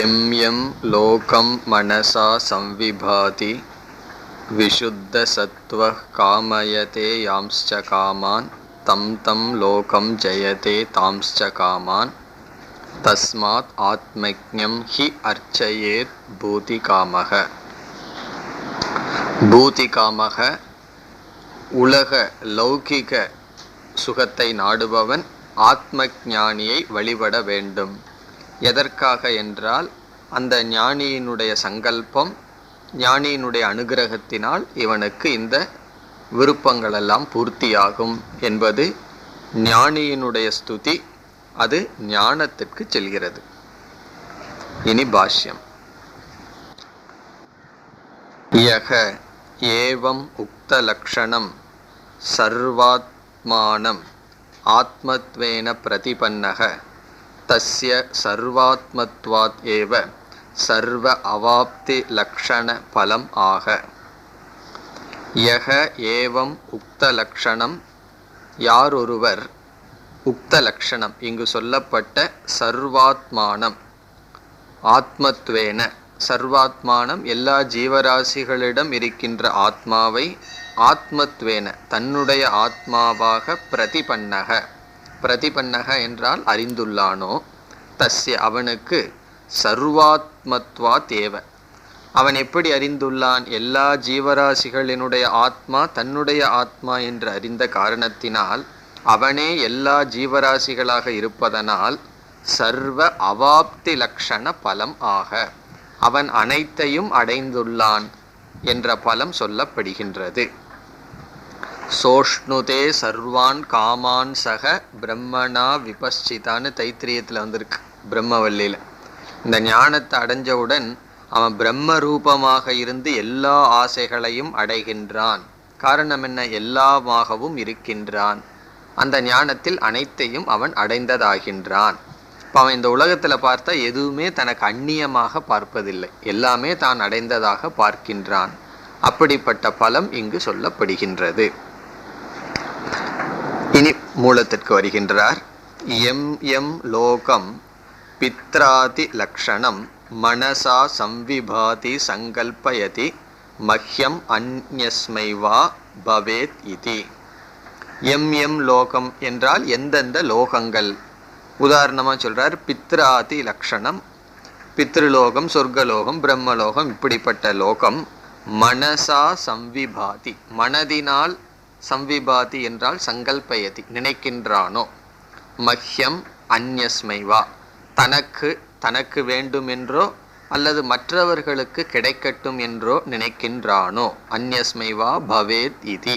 यं यं लोकं मनसा संविभाति विशुद्धसत्त्वः कामयते यांश्च कामान् तं तं लोकं जयते तांश्च कामान् तस्मात् आत्मज्ञं हि अर्चयेत् பூதிகாமக. பூதிகாமக உலக லௌகிக சுகத்தை நாடுபவன் ஆத்ம ஞானியை வழிபட வேண்டும். எதற்காக என்றால் அந்த ஞானியினுடைய சங்கல்பம், ஞானியினுடைய அனுகிரகத்தினால் இவனுக்கு இந்த விருப்பங்களெல்லாம் பூர்த்தியாகும் என்பது ஞானியினுடைய ஸ்துதி. அது ஞானத்திற்கு செல்கிறது. இனி பாஷ்யம். யக ஏவம் உக்த லக்ஷணம் சர்வாத்மானம் ஆத்மத்வேன பிரதிபன்னக தஸ்ய சர்வாத்மத்வாத் ஏவ சர்வ அவாப்தி லக்ஷண பலம் ஆக. யக ஏவம் உக்த லக்ஷணம், யாரொருவர் உக்த லக்ஷணம் இங்கு சொல்லப்பட்ட சர்வாத்மானம், ஆத்மத்வேன, சர்வாத்மானம் எல்லா ஜீவராசிகளிடம் இருக்கின்ற ஆத்மாவை ஆத்மத்வேன தன்னுடைய ஆத்மாவாக பிரதிபன்னக, பிரதிபன்னக என்றால் அறிந்துள்ளானோ, தஸ்ய அவனுக்கு சர்வாத்மத்வா தேவ, அவன் எப்படி அறிந்துள்ளான்? எல்லா ஜீவராசிகளினுடைய ஆத்மா தன்னுடைய ஆத்மா என்று அறிந்த காரணத்தினால், அவனே எல்லா ஜீவராசிகளாக இருப்பதனால் சர்வ அவாப்தி லக்ஷண பலம் ஆக, அவன் அனைத்தையும் அடைந்துள்ளான் என்ற பலம் சொல்லப்படுகின்றது. சோஷ்ணுதே சர்வான் காமான் சக பிரம்மணா விபஸ்சிதான்னு தைத்திரியத்தில் வந்திருக்கு, பிரம்மவல்லியில். இந்த ஞானத்தை அடைஞ்சவுடன் அவன் பிரம்ம ரூபமாக இருந்து எல்லா ஆசைகளையும் அடைகின்றான். காரணம் என்ன? எல்லாமாகவும் இருக்கின்றான். அந்த ஞானத்தில் அனைத்தையும் அவன் அடைந்ததாகின்றான். இப்போ அவன் இந்த உலகத்தில் பார்த்தா எதுவுமே தனக்கு அந்நியமாக பார்ப்பதில்லை, எல்லாமே தான் அடைந்ததாக பார்க்கின்றான். அப்படிப்பட்ட பலம் இங்கு சொல்லப்படுகின்றது. இனி மூலத்திற்கு வருகின்றார். எம் எம் லோகம் பித்ராதி லக்ஷணம் மனசா சம்விபாதி சங்கல்பயதி மஹ்யம் அந்யஸ்மை வா பவேத் இதி. எம் எம் லோகம் என்றால் எந்தெந்த லோகங்கள். உதாரணமாக சொல்கிறார், பித்ராதி லக்ஷணம், பித்ருலோகம், சொர்க்கலோகம், பிரம்மலோகம், இப்படிப்பட்ட லோகம் மனசா சம்விபாதி, மனதினால் சம்விபாதி என்றால் சங்கல்பயதி நினைக்கின்றானோ, மஹ்யம் அந்யஸ்மைவா தனக்கு தனக்கு வேண்டும் என்றோ அல்லது மற்றவர்களுக்கு கிடைக்கட்டும் என்றோ நினைக்கின்றானோ, அந்யஸ்மைவா பவேத் இதி.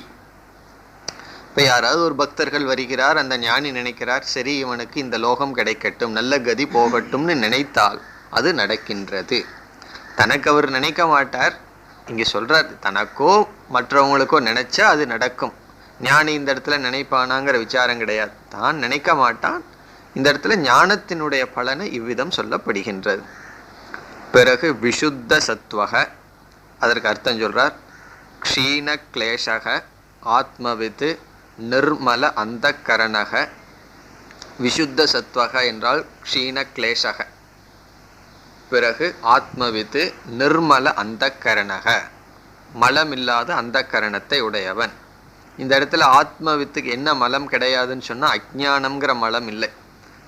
இப்போ யாராவது ஒரு பக்தர்கள் வருகிறார், அந்த ஞானி நினைக்கிறார், சரி இவனுக்கு இந்த லோகம் கிடைக்கட்டும், நல்ல கதி போகட்டும்னு நினைத்தால் அது நடக்கின்றது. தனக்கு அவர் நினைக்க மாட்டார். இங்கே சொல்கிறார், தனக்கோ மற்றவங்களுக்கோ நினைச்சா அது நடக்கும். ஞானி இந்த இடத்துல நினைப்பானாங்கிற விசாரம் கிடையாது, தான் நினைக்க மாட்டான். இந்த இடத்துல ஞானத்தினுடைய பலனை இவ்விதம் சொல்லப்படுகின்றது. பிறகு விஷுத்த சத்வக, அதற்கு அர்த்தம் சொல்கிறார், க்ஷீண கிளேஷக ஆத்மவித்து நிர்மல அந்த கரணக. விஷுத்த சத்வக என்றால் க்ஷீண கிளேஷக, பிறகு ஆத்மவித்து நிர்மல அந்த கரணக, மலமில்லாத அந்த கரணத்தை உடையவன். இந்த இடத்துல ஆத்மவித்துக்கு என்ன மலம் கிடையாதுன்னு சொன்னால் அஜ்ஞானம்ங்கிற மலம் இல்லை.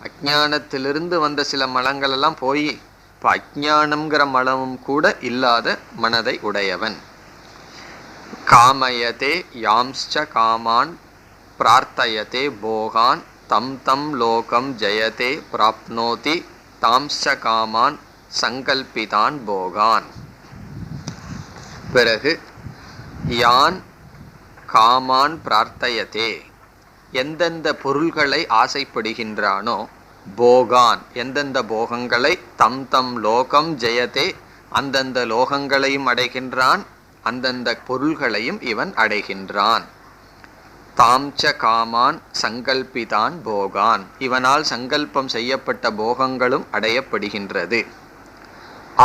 அஜ்ஞானத்திலிருந்து வந்த சில மலங்களெல்லாம் போய் இப்போ அஜ்ஞானம்ங்கிற மலமும் கூட இல்லாத மனதை உடையவன். காமயதே யாம்ஸ்ச காமான் பிரார்த்தயதே போகான் தம் தம் லோகம் ஜெயதே பிராப்னோதி தாம்ஸ்ச காமான் சங்கல்பிதான் போகான். பிறகு யான் காமான் பிரார்த்தயதே, எந்தெந்த பொருள்களை ஆசைப்படுகின்றானோ, போகான் எந்தெந்த போகங்களை, தம் தம் லோகம் ஜெயதே அந்தந்த லோகங்களையும் அடைகின்றான், அந்தந்த பொருள்களையும் இவன் அடைகின்றான். தாம்ச காமான் சங்கல்பிதான் போகான், இவனால் சங்கல்பம் செய்யப்பட்ட போகங்களும் அடையப்படுகின்றது.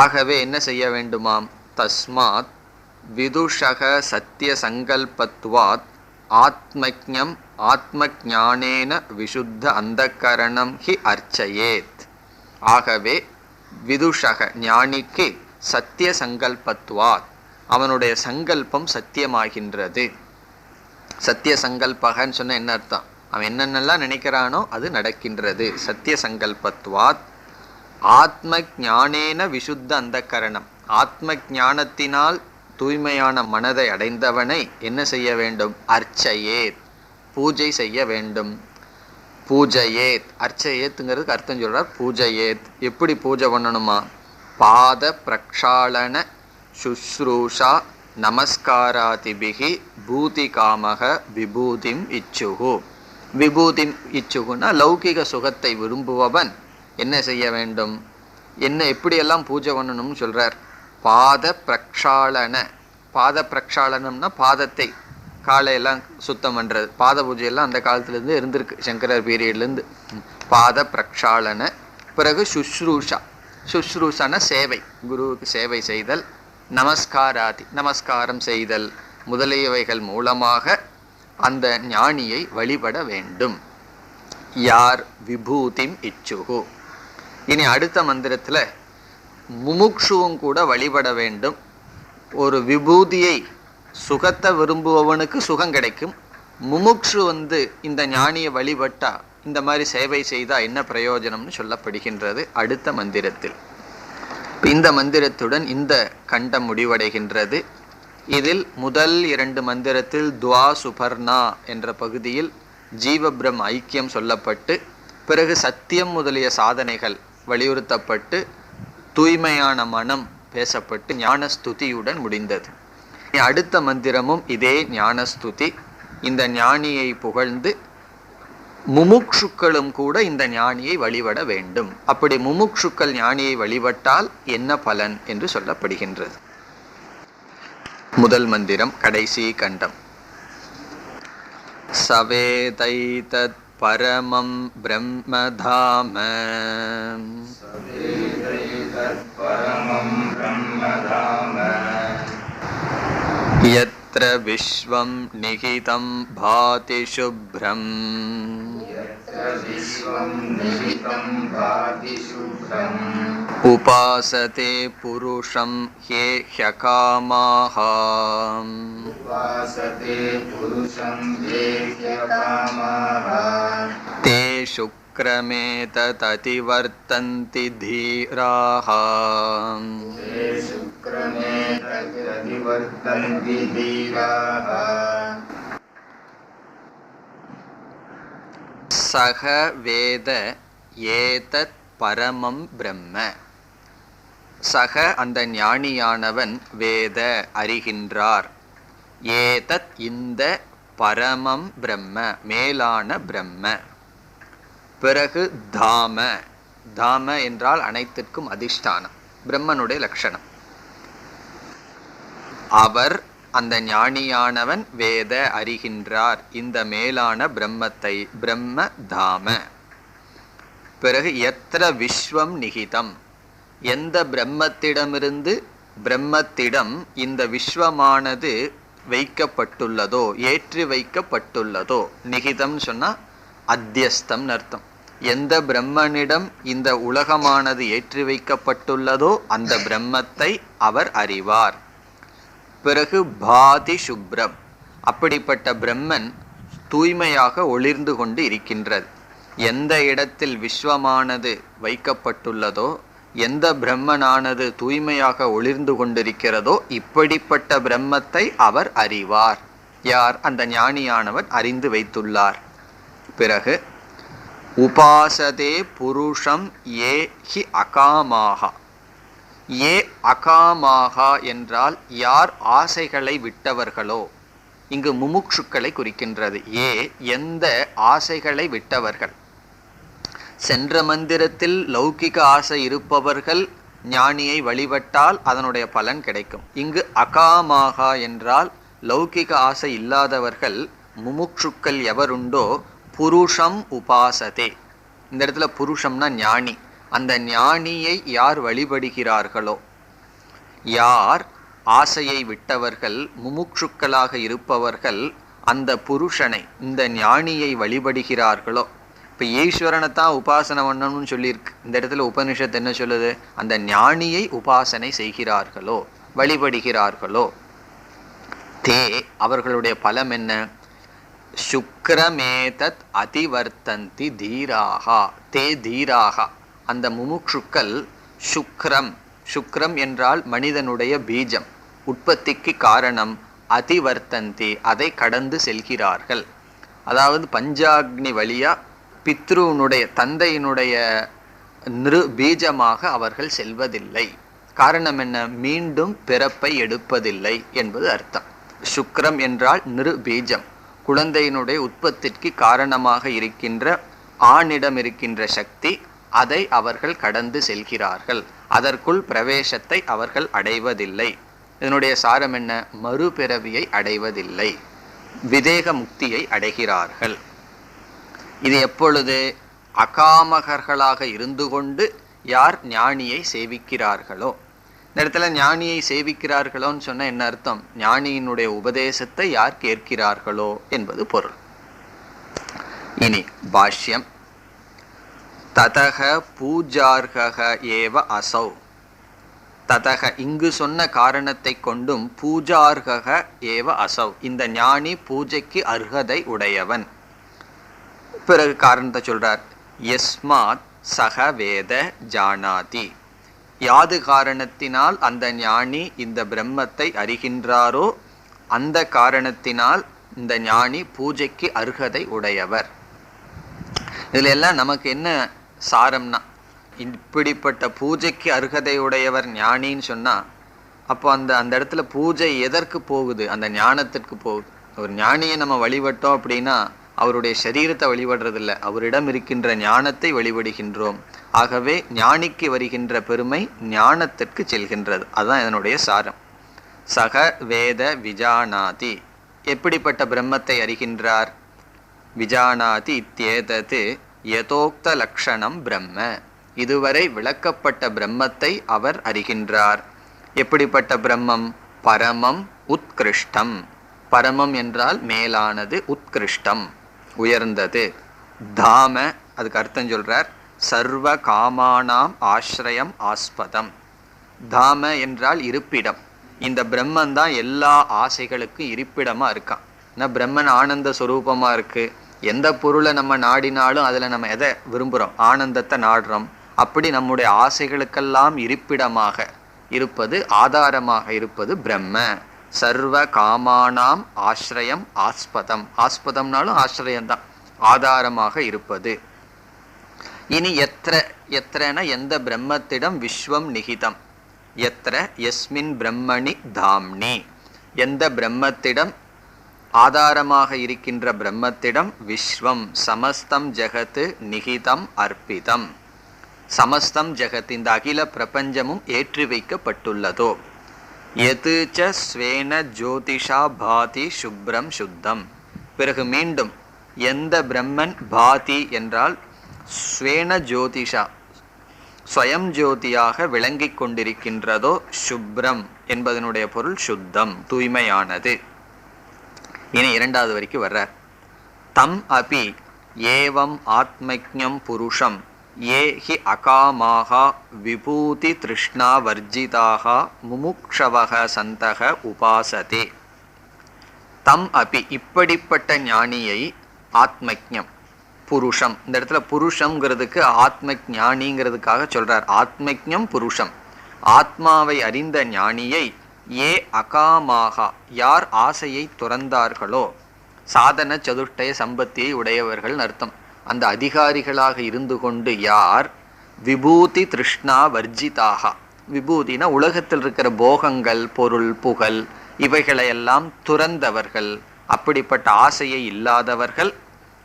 ஆகவே என்ன செய்ய வேண்டுமாம்? தஸ்மாத் விதுஷக சத்திய சங்கல்பத்வாத் ஆத்மஜ்ஞம் ஆத்மஜானேன விஷுத்த அந்தக்கரணம் ஹி அர்ச்சயேத். ஆகவே விதுஷக ஞானிக்கு சத்திய சங்கல்பத்வாத் அவனுடைய சங்கல்பம் சத்தியமாகின்றது. சத்திய சங்கல்பகன்னு சொன்ன என்ன அர்த்தம்? அவன் என்னென்னலாம் நினைக்கிறானோ அது நடக்கின்றது. சத்திய சங்கல்பத்வாத் ஆத்ம ஞானேன விசுத்த அந்த கரணம். ஆத்ம ஞானத்தினால் தூய்மையான மனதை அடைந்தவனை என்ன செய்ய வேண்டும்? அர்ச்சயேத் பூஜை செய்ய வேண்டும். பூஜையேத் அர்ச்சயேத்துங்கிறதுக்கு அர்த்தம் சொல்றார். பூஜையேத் எப்படி பூஜை பண்ணணுமா? பாத பிரக்ஷாளன சுஸ்ரூஷா நமஸ்காராதிபிகி பூதி காமக விபூதிம் இச்சுகு. விபூதிம் இச்சுகுன்னா லௌகிக சுகத்தை விரும்புபவன் என்ன செய்ய வேண்டும்? என்ன எப்படியெல்லாம் பூஜை பண்ணணும்னு சொல்றார். பாத பிரக்ஷாளன. பாத பிரக்ஷாளனம்னா பாதத்தை காலையெல்லாம் சுத்தம் பண்ணுறது. பாத பூஜையெல்லாம் அந்த காலத்துலேருந்து இருந்திருக்கு, சங்கரர் பீரியட்லேருந்து. பாத பிரக்ஷாளன. பிறகு சுஸ்ரூஷா. சுஸ்ரூஷான சேவை, குருவுக்கு சேவை செய்தல். நமஸ்காராதி நமஸ்காரம் செய்தல் முதலியவைகள் மூலமாக அந்த ஞானியை வழிபட வேண்டும். யார்? விபூதிம் இச்சுகு. இனி அடுத்த மந்திரத்தில் முமுக்ஷுவும் கூட வழிபட வேண்டும். ஒரு விபூதியை சுகத்தை விரும்புபவனுக்கு சுகம் கிடைக்கும். முமுக்ஷு இந்த ஞானியை வழிபட்டா இந்த மாதிரி சேவை செய்தால் என்ன பிரயோஜனம்னு சொல்லப்படுகின்றது அடுத்த மந்திரத்தில். இந்த மந்திரத்துடன் இந்த கண்டம் முடிவடைகின்றது. இதில் முதல் 2 மந்திரத்தில் துவா சுபர்ணா என்ற பகுதியில் ஜீவபிரம் ஐக்கியம் சொல்லப்பட்டு, பிறகு சத்தியம் முதலிய சாதனைகள் வலியுறுத்தப்பட்டு, தூய்மையான மனம் பேசப்பட்டு ஞானஸ்துதியுடன் முடிந்தது. அடுத்த மந்திரமும் இதே ஞானஸ்துதி. இந்த ஞானியை புகழ்ந்து முமுக்ஷுக்களும் கூட இந்த ஞானியை வழிபட வேண்டும். அப்படி முமுக்ஷுக்கள் ஞானியை வழிபட்டால் என்ன பலன் என்று சொல்லப்படுகின்றது. முதல் மந்திரம் கடைசி கண்டம். சவேதைதத் பரமம் பிரம்மதாம யத்ர விஸ்வம் நிகிதம் பாதி சுப்ரம் உபாசதே புருஷம் ஹே ஹ்யகாமாஹ தே சுக்ரமேததிவர்த்தந்தி தீராஹ சக வேத ஏதத் பரமம் பிரம்ம. சக அந்த ஞானியானவன் வேத அறிகின்றார். ஏதத் இந்த பரமம் பிரம்ம மேலான பிரம்ம. பிறகு தாம. தாம என்றால் அனைத்திற்கும் அதிஷ்டானம், பிரம்மனுடைய லட்சணம். அவர் அந்த ஞானியானவன் வேத அறிகின்றார் இந்த மேலான பிரம்மத்தை, பிரம்ம தாம. பிறகு எத்திர விஸ்வம் நிகிதம், எந்த பிரம்மத்திடமிருந்து பிரம்மத்திடம் இந்த விஸ்வமானது வைக்கப்பட்டுள்ளதோ, ஏற்றி வைக்கப்பட்டுள்ளதோ. நிகிதம் சொன்னா அத்தியஸ்தம் அர்த்தம். எந்த பிரம்மனிடம் இந்த உலகமானது ஏற்றி வைக்கப்பட்டுள்ளதோ அந்த பிரம்மத்தை அவர் அறிவார். பிறகு பாதி சுப்ரம், அப்படிப்பட்ட பிரம்மன் தூய்மையாக ஒளிர்ந்து கொண்டு இருக்கின்றது. எந்த இடத்தில் விஸ்வமானது வைக்கப்பட்டுள்ளதோ, எந்த பிரம்மனானது தூய்மையாக ஒளிர்ந்து கொண்டிருக்கிறதோ, இப்படிப்பட்ட பிரம்மத்தை அவர் அறிவார். யார்? அந்த ஞானியானவர் அறிந்து வைத்துள்ளார். பிறகு உபாசதே புருஷம் ஏ ஹி அகாமாகா. ஏ அகாமாகா என்றால் யார் ஆசைகளை விட்டவர்களோ, இங்கு முமுக்ஷுக்களை குறிக்கின்றது. ஏ எந்த ஆசைகளை விட்டவர்கள். சென்ற மந்திரத்தில் லௌகிக ஆசை இருப்பவர்கள் ஞானியை வழிபட்டால் அதனுடைய பலன் கிடைக்கும். இங்கு அகாமாகா என்றால் லௌகிக ஆசை இல்லாதவர்கள் முமுக்ஷுக்கள் எவருண்டோ புருஷம் உபாசதே. இந்த இடத்துல புருஷம்னா ஞானி. அந்த ஞானியை யார் வழிபடுகிறார்களோ, யார் ஆசையை விட்டவர்கள் முமுக்ஷுக்களாக இருப்பவர்கள் அந்த புருஷனை, இந்த ஞானியை வழிபடுகிறார்களோ, இப்போ ஈஸ்வரனை தான் உபாசனை பண்ணணும்னு சொல்லியிருக்கு. இந்த இடத்துல உபனிஷத்து என்ன சொல்லுது? அந்த ஞானியை உபாசனை செய்கிறார்களோ, வழிபடுகிறார்களோ, தே அவர்களுடைய பலம் என்ன? சுக்ரமேதத் அதிவர்த்தந்தி தீராகா. தே தீராகா, அந்த முமுக்ஷுக்கள் சுக்ரம், சுக்ரம் என்றால் மனிதனுடைய பீஜம், உற்பத்திக்கு காரணம். அதிவர்த்தந்தி, அதை கடந்து செல்கிறார்கள். அதாவது பஞ்சாக்னி வழியா பித்ருனுடைய தந்தையினுடைய பீஜமாக அவர்கள் செல்வதில்லை. காரணம் என்ன? மீண்டும் பிறப்பை எடுப்பதில்லை என்பது அர்த்தம். சுக்ரம் என்றால் பீஜம், குழந்தையினுடைய உற்பத்திக்கு காரணமாக இருக்கின்ற ஆணிடம் இருக்கின்ற சக்தி, அதை அவர்கள் கடந்து செல்கிறார்கள். அதற்குள் பிரவேசத்தை அவர்கள் அடைவதில்லை. இதனுடைய சாரம் என்ன? மறுபிறவியை அடைவதில்லை, விதேக முக்தியை அடைகிறார்கள். இது எப்பொழுது? அகாமகர்களாக இருந்து கொண்டு யார் ஞானியை சேவிக்கிறார்களோ. இந்த இடத்துல ஞானியை சேவிக்கிறார்களோன்னு சொன்ன என்ன அர்த்தம்? ஞானியினுடைய உபதேசத்தை யார் கேட்கிறார்களோ என்பது பொருள். இனி பாஷ்யம். ததக பூஜார்ஹ ஏவ அசௌ. ததக, இங்கு சொன்ன காரணத்தை கொண்டும், பூஜார்ஹ ஏவ அசௌ, இந்த ஞானி பூஜைக்கு அர்ஹதை உடையவன். பிறகு காரணத்தை சொல்றார். யஸ்மாத் சக வேத ஜானாதி. யாது காரணத்தினால் அந்த ஞானி இந்த பிரம்மத்தை அறிகின்றாரோ, அந்த காரணத்தினால் இந்த ஞானி பூஜைக்கு அர்ஹதை உடையவர். இதுல எல்லாம் நமக்கு என்ன சாரம்னா, இப்படிப்பட்ட பூஜைக்கு அர்ஹதை உடையவர் ஞானின்னு சொன்னா, அப்போ அந்த இடத்துல பூஜை எதற்கு போகுது? அந்த ஞானத்திற்கு போகுது. ஒரு ஞானியை நம்ம வழிபட்டோம் அப்படின்னா அவருடைய சரீரத்தை வழிபடுறதில்லை, அவரிடம் இருக்கின்ற ஞானத்தை வழிபடுகின்றோம். ஆகவே ஞானிக்கு வருகின்ற பெருமை ஞானத்திற்கு செல்கின்றது. அதுதான் இதனுடைய சாரம். சக வேத விஜானாதி, எப்படிப்பட்ட பிரம்மத்தை அறிகின்றார்? விஜானாதி இத்யேதத் யதோக்த லக்ஷணம் பிரம்ம, இதுவரை விளக்கப்பட்ட பிரம்மத்தை அவர் அறிகின்றார். எப்படிப்பட்ட பிரம்மம்? பரமம் உத்கிருஷ்டம். பரமம் என்றால் மேலானது, உத்கிருஷ்டம் உயர்ந்தது. தாம, அதுக்கு அர்த்தம் சொல்றார். சர்வ காமானாம் ஆஸ்ரயம் ஆஸ்பதம். தாம என்றால் இருப்பிடம். இந்த பிரம்மன் தான் எல்லா ஆசைகளுக்கும் இருப்பிடமா இருக்கான். ஏன்னா பிரம்மன் ஆனந்த சுரூபமா இருக்கு. எந்த பொருளை நம்ம நாடினாலும் அதில் நம்ம எதை விரும்புகிறோம்? ஆனந்தத்தை நாடுறோம். அப்படி நம்முடைய ஆசைகளுக்கெல்லாம் இருப்பிடமாக இருப்பது, ஆதாரமாக இருப்பது பிரம்ம. சர்வ காமானாம் ஆஸ்ரயம் ஆஸ்பதம். ஆஸ்பதம்னாலும் ஆஸ்ரயம்தான், ஆதாரமாக இருப்பது. இனி எத்திர, எத்திரன எந்த பிரம்மத்திடம்? விஸ்வம் நிகிதம். எத்திர யஸ்மின் பிரம்மணி தாம்னி, எந்த பிரம்மத்திடம், ஆதாரமாக இருக்கின்ற பிரம்மத்திடம், விஸ்வம் சமஸ்தம் ஜெகத் நிகிதம் அர்ப்பிதம். சமஸ்தம் ஜெகத், இந்த அகில பிரபஞ்சமும் ஏற்றி வைக்கப்பட்டுள்ளதோ. எது ச ஸ்வேன ஜோதிஷா பாதி சுப்ரம் சுத்தம். பிறகு மீண்டும் எந்த பிரம்மன் பாதி என்றால் ஸ்வேன ஜோதிஷா, ஸ்வயம் ஜோதியாக விளங்கிக் கொண்டிருக்கின்றதோ, சுப்ரம் என்பதனுடைய பொருள் சுத்தம், தூய்மையானது. இனி இரண்டாவது வரைக்கும் வர்றார். தம் அபி ஏவம் ஆத்மஜ்ஞம் புருஷம் ஏ ஹி அகாமாகா விபூதி திருஷ்ணா வர்ஜிதாக முமுக்ஷவக சந்தக உபாசதே. தம் அபி, இப்படிப்பட்ட ஞானியை, ஆத்மஜ்ஞம் புருஷம், இந்த இடத்துல புருஷங்கிறதுக்கு ஆத்ம ஞானிங்கிறதுக்காக சொல்றார். ஆத்மஜ்ஞம் புருஷம், ஆத்மாவை அறிந்த ஞானியை, ஏ அகாமாகா, யார் ஆசையை துறந்தார்களோ, சாதன சதுஷ்டய சம்பத்தியை உடையவர்கள் அர்த்தம். அந்த அதிகாரிகளாக இருந்து கொண்டு யார், விபூதி திருஷ்ணா வர்ஜிதாக, விபூதினா உலகத்தில் இருக்கிற போகங்கள், பொருள், புகழ், இவைகளையெல்லாம் துறந்தவர்கள், அப்படிப்பட்ட ஆசையை இல்லாதவர்கள்.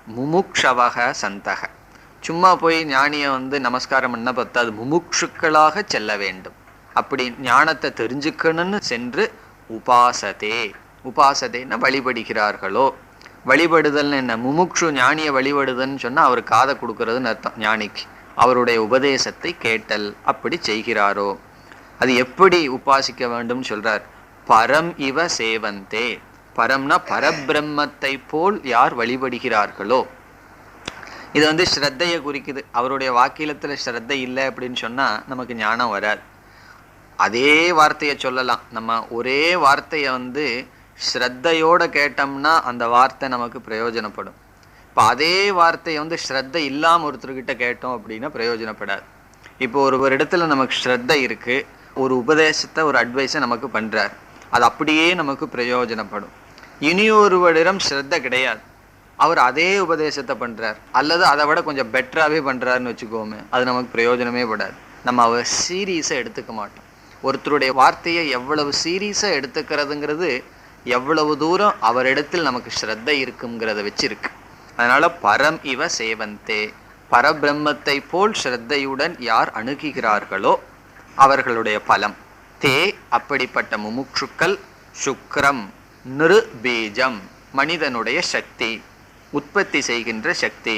முமுக்ஷவக சந்தக, சும்மா போய் ஞானியை நமஸ்காரம் பண்ண பத்தாது, முமுக்ஷுக்களாக செல்ல வேண்டும். அப்படி ஞானத்தை தெரிஞ்சுக்கணும்னு சென்று உபாசதே, உபாசதேன்னா வழிபடுகிறார்களோ. வழிபடுதல்னு என்ன? முமுக்ஷு ஞானியை வழிபடுதல்னு சொன்னால் அவர் காதை கொடுக்கறதுன்னு அர்த்தம். ஞானிக்கு அவருடைய உபதேசத்தை கேட்டல், அப்படி செய்கிறாரோ. அது எப்படி உபாசிக்க வேண்டும் சொல்றார். பரம் இவ சேவந்தே, பரம்னா பரபிரம்மத்தை போல் யார் வழிபடுகிறார்களோ. இது ஸ்ரத்தையை குறிக்குது. அவருடைய வாக்கியத்துல ஸ்ரத்தை இல்லை அப்படின்னு சொன்னா நமக்கு ஞானம் வராது. அதே வார்த்தையை சொல்லலாம். நம்ம ஒரே வார்த்தையை ஸ்ரத்தையோட கேட்டோம்னா அந்த வார்த்தை நமக்கு பிரயோஜனப்படும். இப்போ அதே வார்த்தையை ஸ்ரத்தை இல்லாம ஒருத்தர்கிட்ட கேட்டோம் அப்படின்னா பிரயோஜனப்படாது. இப்போ ஒரு இடத்துல நமக்கு ஸ்ரத்தை இருக்கு, ஒரு உபதேசத்தை ஒரு அட்வைஸை நமக்கு பண்றார், அது அப்படியே நமக்கு பிரயோஜனப்படும். இனி ஒருவரிடம் ஸ்ரத்தை கிடையாது, அவர் அதே உபதேசத்தை பண்றார் அல்லது அதை விட கொஞ்சம் பெட்டராகவே பண்றாருன்னு வச்சுக்கோமே, அது நமக்கு பிரயோஜனமே படாது. நம்ம அவர் சீரியஸாக எடுத்துக்க மாட்டோம். ஒருத்தருடைய வார்த்தையை எவ்வளவு சீரியஸாக எடுத்துக்கிறதுங்கிறது எவ்வளவு தூரம் அவரிடத்தில் நமக்கு ஸ்ரத்தை இருக்குங்கிறத வச்சிருக்கு. அதனால பரம் இவ சேவந்தே, பரபிரம்மத்தை போல் ஸ்ரத்தையுடன் யார் அணுகுகிறார்களோ அவர்களுடைய பலம். தே அப்படிப்பட்ட முமுட்சுக்கள் சுக்ரம் நிருபீஜம் மனிதனுடைய சக்தி, உற்பத்தி செய்கின்ற சக்தி.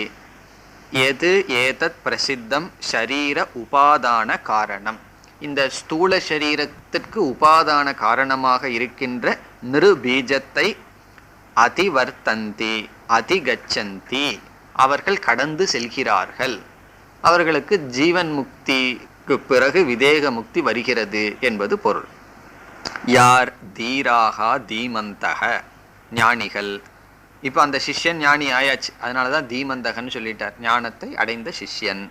எது ஏதத் பிரசித்தம் ஷரீர உபாதான காரணம், இந்த ஸ்தூல சரீரத்திற்கு உபாதான காரணமாக இருக்கின்ற நிருபீஜத்தை அதிவர்த்தந்தி அதிகச்சந்தி, அவர்கள் கடந்து செல்கிறார்கள். அவர்களுக்கு ஜீவன் முக்திக்கு பிறகு விதேக முக்தி வருகிறது என்பது பொருள். யார் தீராகா தீமந்தக, ஞானிகள். இப்போ அந்த சிஷ்யன் ஞானி ஆயாச்சு, அதனாலதான் தீமந்தகன்னு சொல்லிட்டார், ஞானத்தை அடைந்த சிஷ்யன்.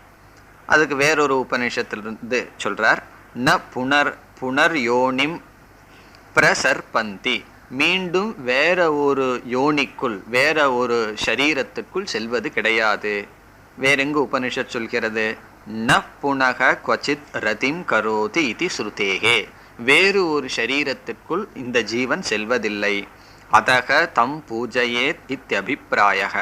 அதுக்கு வேறொரு உபநிஷத்திலிருந்து சொல்றார், ந புனர் யோனிம் பிரசர்பந்தி, மீண்டும் வேற ஒரு யோனிக்குள் வேற ஒரு ஷரீரத்திற்குள் செல்வது கிடையாது. வேறெங்கு உபனிஷத் சொல்கிறது, ந புனக குவச்சித் ரதிம் கரோதி இதி ஸ்ருதேகே, வேறு ஒரு ஷரீரத்திற்குள் இந்த ஜீவன் செல்வதில்லை. அதக தம் பூஜையேத் இத்யபிப்ராயக,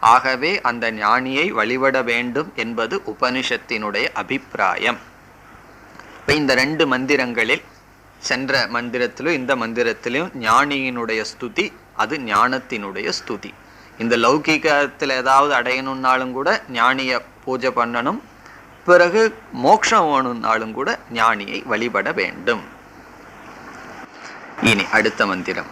ஆகவே அந்த ஞானியை வழிபட வேண்டும் என்பது உபனிஷத்தினுடைய அபிப்பிராயம். இப்போ இந்த ரெண்டு மந்திரங்களில், சென்ற மந்திரத்திலும் இந்த மந்திரத்திலும் ஞானியினுடைய ஸ்துதி, அது ஞானத்தினுடைய ஸ்துதி. இந்த லௌகிகத்தில் ஏதாவது அடையணும்னாலும் கூட ஞானியை பூஜை பண்ணணும், பிறகு மோட்சம் வேணும்னாலும் கூட ஞானியை வழிபட வேண்டும். இனி அடுத்த மந்திரம்,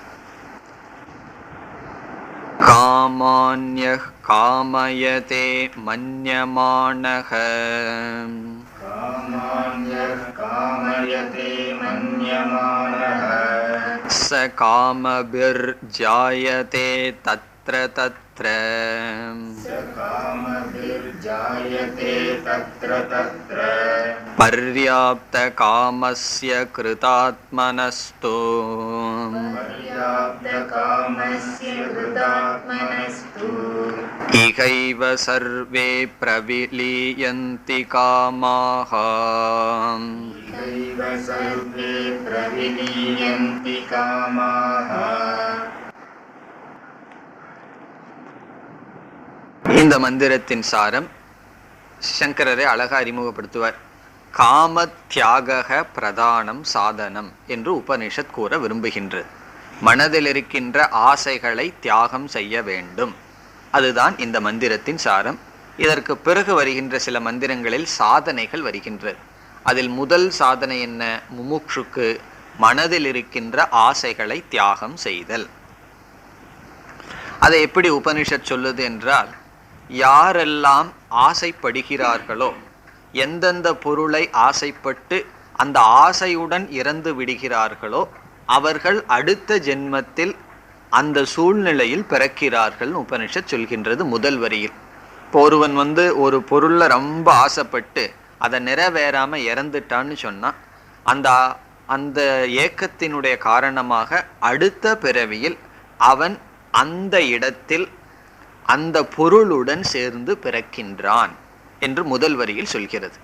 காமான்யஹ் காமயதே மன்யமானஹ, ச காமபிர்ஜாயதே தத்ர தத்ர, பர்யாப்த காமஸ்ய கிருதாத்மனஸ்து, இகைவ சர்வே பிரவிலீயந்தி காமாஹ, இந்த மந்திரத்தின் சாரம் சங்கரரை அழகா அறிமுகப்படுத்துவார். காம தியாக பிரதானம் சாதனம் என்று உபனிஷத் கூற விரும்புகின்றது. மனதில் இருக்கின்ற ஆசைகளை தியாகம் செய்ய வேண்டும், அதுதான் இந்த மந்திரத்தின் சாரம். இதற்கு பிறகு வருகின்ற சில மந்திரங்களில் சாதனைகள் வருகின்றது. அதில் முதல் சாதனை என்ன? முமுட்சுக்கு மனதில் இருக்கின்ற ஆசைகளை தியாகம் செய்தல். அதை எப்படி உபனிஷத் சொல்லுது என்றால், யாரெல்லாம் ஆசைப்படுகிறார்களோ, எந்தெந்த பொருளை ஆசைப்பட்டு அந்த ஆசையுடன் இறந்து விடுகிறார்களோ அவர்கள் அடுத்த ஜென்மத்தில் அந்த சூழ்நிலையில் பிறக்கிறார்கள் உபனிஷத் சொல்கின்றது முதல் வரியில். இப்போ ஒருவன் ஒரு பொருள்ல ரொம்ப ஆசைப்பட்டு அதை நிறைவேறாம இறந்துட்டான்னு சொன்னா, அந்த ஏக்கத்தினுடைய காரணமாக அடுத்த பிறவியில் அவன் அந்த இடத்தில் அந்த பொருளுடன் சேர்ந்து பிறக்கின்றான் என்று முதல் வரியில் சொல்கிறது.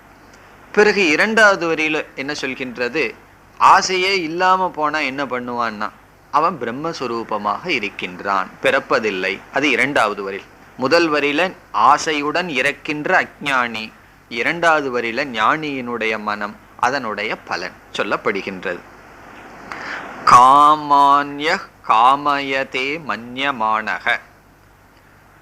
பிறகு இரண்டாவது வரியில் என்ன சொல்கின்றது? ஆசையே இல்லாம போனா என்ன பண்ணுவான்னா அவன் பிரம்மஸ்வரூபமாக இருக்கின்றான், பிறப்பதில்லை. அது இரண்டாவது வரியில். முதல் வரியில ஆசையுடன் இறக்கின்ற அஞ்ஞானி, இரண்டாவது வரியில ஞானியினுடைய மனம், அதனுடைய பலன் சொல்லப்படுகின்றது. காமான்ய காமயதே மன்யமானக.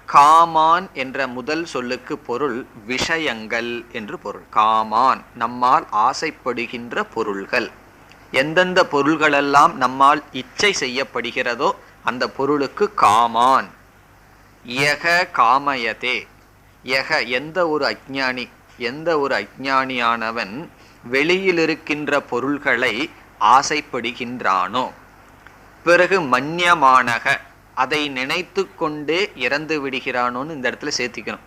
காமான் என்ற முதல் சொல்லுக்கு பொருள் விஷயங்கள் என்று பொருள். காமான் நம்மால் ஆசைப்படுகின்ற பொருள்கள். எந்தெந்த பொருள்களெல்லாம் நம்மால் இச்சை செய்யப்படுகிறதோ அந்த பொருளுக்கு காமான். யக காமயதே, யக எந்த ஒரு அஞ்ஞானியானவன் வெளியில் இருக்கின்ற பொருள்களை ஆசைப்படுகின்றானோ, பிறகு மன்யமானக அதை நினைத்து கொண்டே இறந்து விடுகிறானோன்னு இந்த இடத்துல சேர்த்திக்கணும்.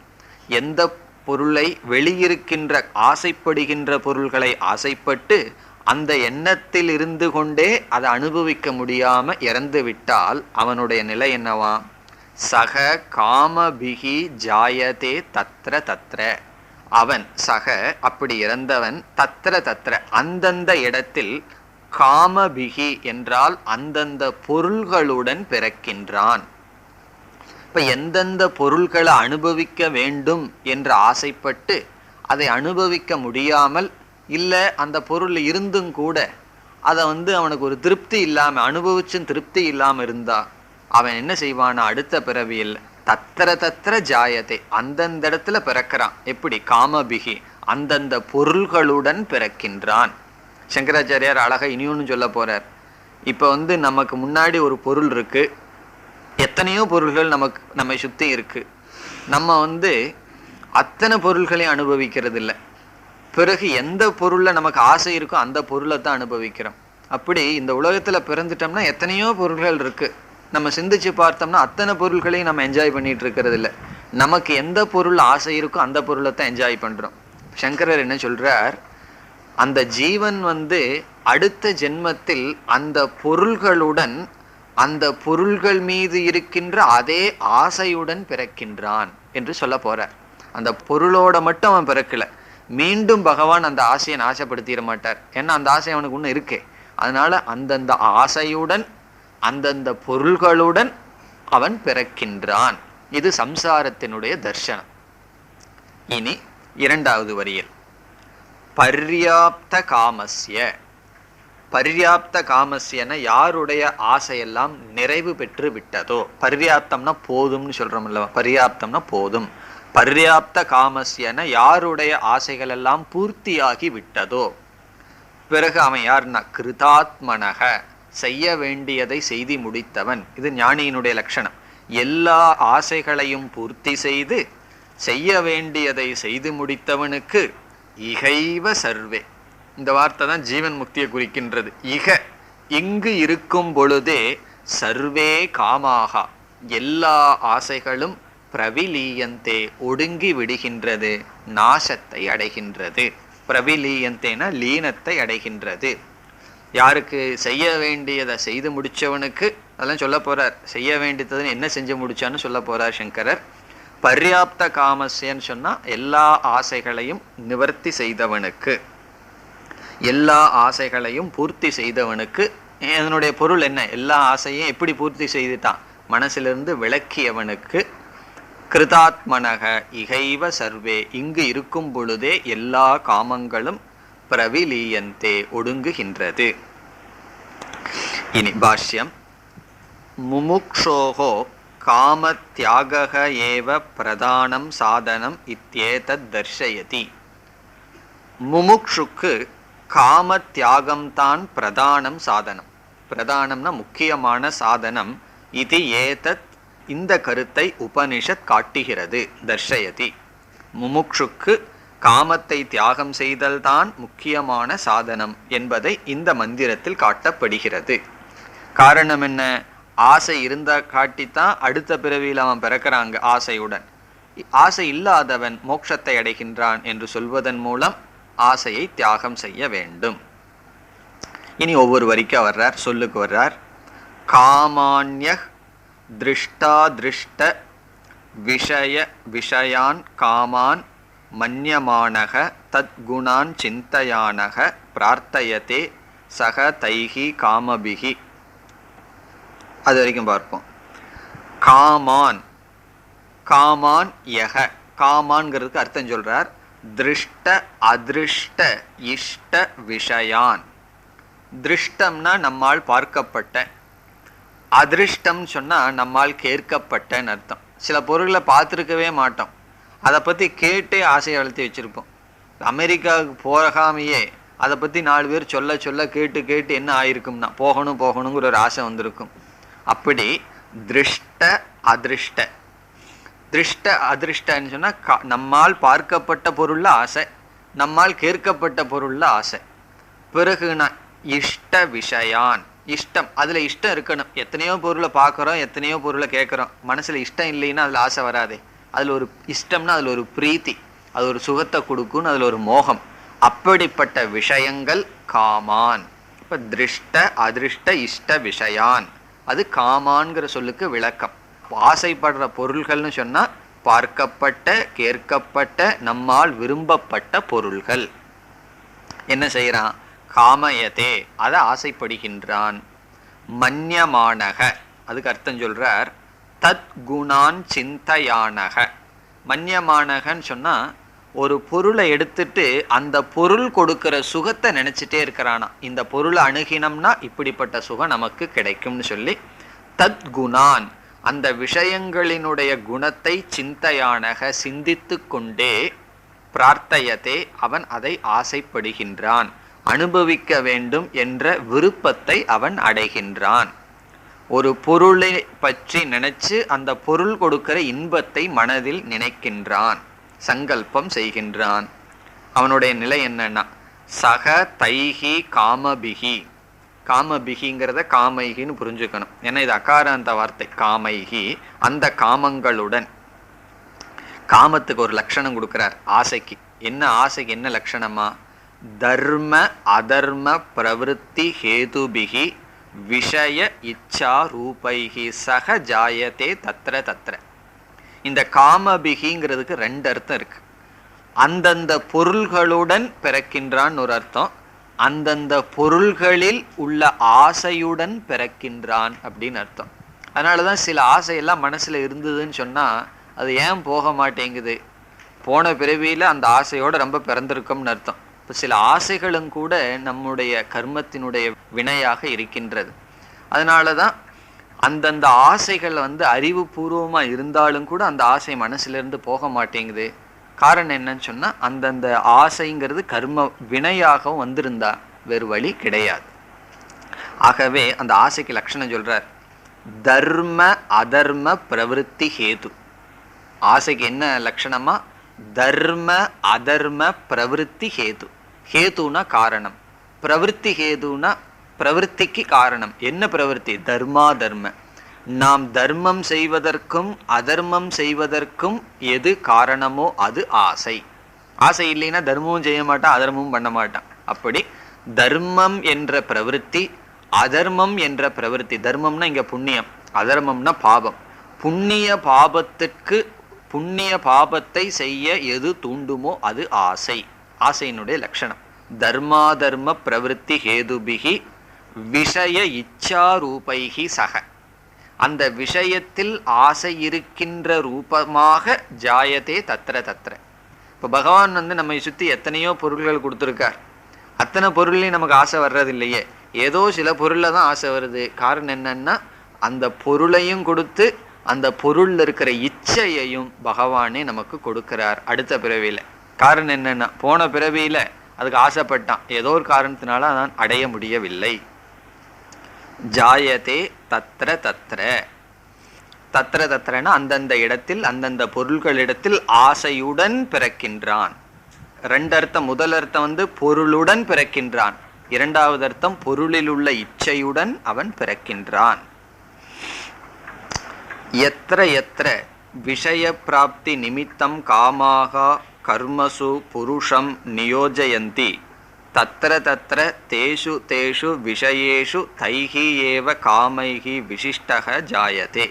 எந்த பொருளை வெளியிருக்கின்ற ஆசைப்படுகின்ற பொருள்களை ஆசைப்பட்டு அந்த எண்ணத்தில் இருந்து கொண்டே அதை அனுபவிக்க முடியாம இறந்து விட்டால் அவனுடைய நிலை என்னவா? சக காமபிகி ஜாயதே தத்ர தத்ர. அவன் சக அப்படி இறந்தவன் தத்ர தத்ர அந்தந்த இடத்தில் காமபிகி என்றால் அந்தந்த பொருள்களுடன் பிறக்கின்றான். இப்ப எந்தெந்த பொருள்களை அனுபவிக்க வேண்டும் என்று ஆசைப்பட்டு அதை அனுபவிக்க முடியாமல், இல்லை அந்த பொருள் இருந்தும் கூட அதை அவனுக்கு ஒரு திருப்தி இல்லாம அனுபவிச்சும் திருப்தி இல்லாம இருந்தா அவன் என்ன செய்வானா? அடுத்த பிறவியில் தத்திர தத்திர ஜாயத்தை அந்தந்த இடத்துல பிறக்கிறான். எப்படி? காமபிகி அந்தந்த பொருள்களுடன் பிறக்கின்றான். சங்கராச்சாரியார் அழகா இனியொன்னு சொல்ல போறார். இப்ப நமக்கு முன்னாடி ஒரு பொருள் இருக்கு, எத்தனையோ பொருள்கள் நம்மை சுத்தி இருக்கு. நம்ம அத்தனை பொருள்களையும் அனுபவிக்கிறது இல்லை. பிறகு எந்த பொருள்ல நமக்கு ஆசை இருக்கோ அந்த பொருளை தான் அனுபவிக்கிறோம். அப்படி இந்த உலகத்துல பிறந்துட்டோம்னா எத்தனையோ பொருள்கள் இருக்கு. நம்ம சிந்திச்சு பார்த்தோம்னா அத்தனை பொருள்களையும் நம்ம என்ஜாய் பண்ணிட்டு இருக்கிறது இல்லை. நமக்கு எந்த பொருள் ஆசை இருக்கோ அந்த பொருளை தான் என்ஜாய் பண்றோம். சங்கரர் என்ன சொல்றார்? அந்த ஜீவன் அடுத்த ஜென்மத்தில் அந்த பொருள்களுடன் அந்த பொருள்கள் மீது இருக்கின்ற அதே ஆசையுடன் பிறக்கின்றான் என்று சொல்ல போறார். அந்த பொருளோட மட்டும் அவன் பிறக்கல, மீண்டும் பகவான் அந்த ஆசையை நாசப்படுத்திட மாட்டார். ஏன்னா அந்த ஆசை அவனுக்கு ஒண்ணு இருக்கே. அதனால அந்தந்த ஆசையுடன் அந்தந்த பொருள்களுடன் அவன் பிறக்கின்றான். இது சம்சாரத்தினுடைய தர்சனம். இனி இரண்டாவது வரியில் பர்யாப்த காமஸ்ய. பர்யாப்த காமஸ்யன யாருடைய ஆசையெல்லாம் நிறைவு பெற்று விட்டதோ, பர்யாப்தம்னா போதும்னு சொல்றோம் இல்லவா, பர்யாப்தம்னா போதும். பர்யாப்த காமஸ்யன யாருடைய ஆசைகள் எல்லாம் பூர்த்தியாகி விட்டதோ, பிறகு அவன் யாருன்னா கிருதாத்மனக செய்ய வேண்டியதை செய்து முடித்தவன். இது ஞானியினுடைய லட்சணம். எல்லா ஆசைகளையும் பூர்த்தி செய்து செய்ய வேண்டியதை செய்து முடித்தவனுக்கு இகைவ சர்வே. இந்த வார்த்தை தான் ஜீவன் முக்தியை குறிக்கின்றது. இக இங்கு இருக்கும் பொழுதே சர்வே காமாக எல்லா ஆசைகளும் பிரவிலீயந்தே ஒடுங்கி விடுகின்றது, நாசத்தை அடைகின்றது. பிரவிலீயந்தேனா லீனத்தை அடைகின்றது. யாருக்கு? செய்ய வேண்டியதை செய்து முடிச்சவனுக்கு. அதெல்லாம் சொல்ல போறார். செய்ய வேண்டியதுன்னு என்ன செஞ்சு முடிச்சான்னு சொல்ல போறார் சங்கரர். பர்யாப்த காமஸ்யன்னு சொன்னா எல்லா ஆசைகளையும் நிவர்த்தி செய்தவனுக்கு, எல்லா ஆசைகளையும் பூர்த்தி செய்தவனுக்கு. இதனுடைய பொருள் என்ன? எல்லா ஆசையும் எப்படி பூர்த்தி செய்துட்டான்? மனசிலிருந்து விளக்கியவனுக்கு. கிருதாத்மனக இகைவ சர்வே இங்கு இருக்கும் பொழுதே எல்லா காமங்களும் பிரவிலீயந்தே ஒடுங்குகின்றது. இனி பாஷ்யம். முமுக்ஷோகோ காம தியாக ஏவ பிரதானம் சாதனம் இத்யேதத் தர்ஷயதி. முமுக்ஷுக்கு காம தியாகம்தான் பிரதானம் சாதனம். பிரதானம்னா முக்கியமான சாதனம். இது ஏதத் இந்த கருத்தை உபனிஷத் காட்டுகிறது. தர்ஷயதி. முமுக்ஷுக்கு காமத்தை தியாகம் செய்தல்தான் முக்கியமான சாதனம் என்பதை இந்த மந்திரத்தில் காட்டப்படுகிறது. காரணம் என்ன? ஆசை இருந்த காட்டித்தான் அடுத்த பிறவியில் அவன் பிறக்கிறாங்க ஆசையுடன். ஆசை இல்லாதவன் மோட்சத்தை அடைகின்றான் என்று சொல்வதன் மூலம் ஆசையை தியாகம் செய்ய வேண்டும். இனி ஒவ்வொரு வரிக்கா வர்றார், சொல்லுக்கு வர்றார். காமான்ய திருஷ்டா திருஷ்ட விஷய விஷயான் காமான் மன்யமானக தத்குணான் சிந்தையானக பிரார்த்தயதே சக தைஹி காமபிகி. அது வரைக்கும் பார்ப்போம். காமான், காமான் யக, காமான்கிறதுக்கு அர்த்தம் சொல்றார். திருஷ்ட அதிருஷ்ட இஷ்ட விஷயான். திருஷ்டம்னா நம்மால் பார்க்கப்பட்ட, அதிருஷ்டம் சொன்னா நம்மால் கேட்கப்பட்டன்னு அர்த்தம். சில பொருள்களை பார்த்துருக்கவே மாட்டோம், அதை பற்றி கேட்டே ஆசையை வளர்த்தி வச்சுருப்போம். அமெரிக்காவுக்கு போகாமையே அதை பற்றி 4 பேர் சொல்ல சொல்ல கேட்டு கேட்டு என்ன ஆயிருக்கும்னா போகணும் போகணுங்கிற ஒரு ஆசை வந்திருக்கும். அப்படி திருஷ்ட அதிருஷ்ட. திருஷ்ட அதிருஷ்டன்னு சொன்னா நம்மால் பார்க்கப்பட்ட பொருள்ல ஆசை, நம்மால் கேட்கப்பட்ட பொருள்ல ஆசை. பிறகுனா இஷ்ட விஷயான், இஷ்டம், அதுல இஷ்டம் இருக்கணும். எத்தனையோ பொருளை பார்க்குறோம், எத்தனையோ பொருளை கேட்குறோம், மனசுல இஷ்டம் இல்லைன்னா அதுல ஆசை வராதே. அதுல ஒரு இஷ்டம்னா அதுல ஒரு பிரீத்தி, அது ஒரு சுகத்தை கொடுக்குன்னு அதுல ஒரு மோகம். அப்படிப்பட்ட விஷயங்கள் காமான். இப்ப திருஷ்ட அதிருஷ்ட இஷ்ட விஷயான், அது காமான்கிற சொல்லுக்கு விளக்கம். ஆசைப்படுற பொருள்கள்னு சொன்னா பார்க்கப்பட்ட கேட்கப்பட்ட நம்மால் விரும்பப்பட்ட பொருள்கள். என்ன செய்யறான்? காமயதே, அதை ஆசைப்படுகின்றான். மன்யமானக, அதுக்கு அர்த்தம் சொல்றார் தத் குணான் சிந்தையானக. மன்யமானகன்னு சொன்னா ஒரு பொருளை எடுத்துட்டு அந்த பொருள் கொடுக்கிற சுகத்தை நினைச்சிட்டே இருக்கிறானா. இந்த பொருளை அணுகினம்னா இப்படிப்பட்ட சுகம் நமக்கு கிடைக்கும்னு சொல்லி தத் குணான், அந்த விஷயங்களினுடைய குணத்தை சிந்தையானக சிந்தித்து கொண்டே பிரார்த்தயத்தே, அவன் அதை ஆசைப்படுகின்றான், அனுபவிக்க வேண்டும் என்ற விருப்பத்தை அவன் அடைகின்றான். ஒரு பொருளை பற்றி நினைச்சு அந்த பொருள் கொடுக்கிற இன்பத்தை மனதில் நினைக்கின்றான், சங்கல்பம் செய்கின்றான். அவனுடைய நிலை என்னன்னா சக தைஹி காமபிகி. காமபிகிங்கிறத காமைகின்னு புரிஞ்சுக்கணும். ஏன்னா இது அகாராந்த வார்த்தை. காமைகி, அந்த காமங்களுடன். காமத்துக்கு ஒரு லட்சணம் கொடுக்கிறார் ஆசைக்கு. என்ன ஆசைக்கு என்ன லட்சணமா? தர்ம அதர்ம பிரவருத்தி ஹேதுபிகி விஷய இச்சா ரூபைகி சக ஜாயத்தே தத்ர தத்ர. இந்த காமபிகிங்கிறதுக்கு ரெண்டு அர்த்தம் இருக்கு. அந்தந்த பொருள்களுடன் பிறக்கின்றான் ஒரு அர்த்தம், அந்தந்த பொருள்களில் உள்ள ஆசையுடன் பிறக்கின்றான் அப்படின்னு அர்த்தம். அதனாலதான் சில ஆசையெல்லாம் மனசுல இருந்ததுன்னு சொன்னா அது ஏன் போக மாட்டேங்குது? போன பிறவியில அந்த ஆசையோட ரொம்ப பிறந்திருக்கும்னு அர்த்தம். இப்போ சில ஆசைகளும் கூட நம்முடைய கர்மத்தினுடைய வினையாக இருக்கின்றது. அதனாலதான் அந்தந்த ஆசைகள் அறிவுபூர்வமா இருந்தாலும் கூட அந்த ஆசை மனசுல இருந்து போக மாட்டேங்குது. காரணம் என்னன்னு சொன்னா அந்தந்த ஆசைங்கிறது கர்ம வினையாகவும் வந்திருந்தா வேறு வழி கிடையாது. ஆகவே அந்த ஆசைக்கு லட்சணம் சொல்றார் தர்ம அதர்ம பிரவருத்தி ஹேது. ஆசைக்கு என்ன லட்சணமா? தர்ம அதர்ம பிரவருத்தி ஹேது. ஹேதுனா காரணம், பிரவருத்தி ஹேதுனா பிரவருத்திக்கு காரணம். என்ன பிரவருத்தி? தர்மா தர்ம. நாம் தர்மம் செய்வதற்கும் அதர்மம் செய்வதற்கும் எது காரணமோ அது ஆசை. ஆசை இல்லைன்னா தர்மமும் செய்ய மாட்டான், அதர்மமும் பண்ண மாட்டான். அப்படி தர்மம் என்ற பிரவருத்தி, அதர்மம் என்ற பிரவருத்தி. தர்மம்னா இங்க புண்ணியம், அதர்மம்னா பாபம். புண்ணிய பாபத்திற்கு புண்ணிய பாபத்தை செய்ய எது தூண்டுமோ அது ஆசை. ஆசையினுடைய லட்சணம். தர்மாதர்ம பிரவருத்தி ஹேதுபிகி விஷய இச்சா ரூபைகி சக. அந்த விஷயத்தில் ஆசை இருக்கின்ற ரூபமாக ஜாயத்தே தத்ர தத்ர. இப்போ பகவான் நம்மை சுற்றி எத்தனையோ பொருள்கள் கொடுத்துருக்கார். அத்தனை பொருள்லையும் நமக்கு ஆசை வர்றதில்லையே, ஏதோ சில பொருளில் தான் ஆசை வருது. காரணம் என்னன்னா அந்த பொருளையும் கொடுத்து அந்த பொருள்ல இருக்கிற இச்சையையும் பகவானே நமக்கு கொடுக்கிறார் அடுத்த பிறவியில. காரணம் என்னன்னா போன பிறவியில அதுக்கு ஆசைப்பட்டான், ஏதோ ஒரு காரணத்தினால நான் அடைய முடியவில்லை. ஜாயதே தத்ர தத்ர. தத்ர தத்ரனா அந்தந்த இடத்தில் அந்தந்த பொருள்களிடத்தில் ஆசையுடன் பிறக்கின்றான். ரெண்டு அர்த்தம். முதல் அர்த்தம் பொருளுடன் பிறக்கின்றான், இரண்டாவது அர்த்தம் பொருளில் உள்ள இச்சையுடன் அவன் பிறக்கின்றான். எத்திர எத்திர விஷய பிராப்தி நிமித்தம் காமாக கர்மசு புருஷம் நியோஜயந்தி தத்ர தத்ர தேஷு தேஷு விஷயேஷு தைஹி ஏவ காமைஹி விசிஷ்டக ஜாயதே.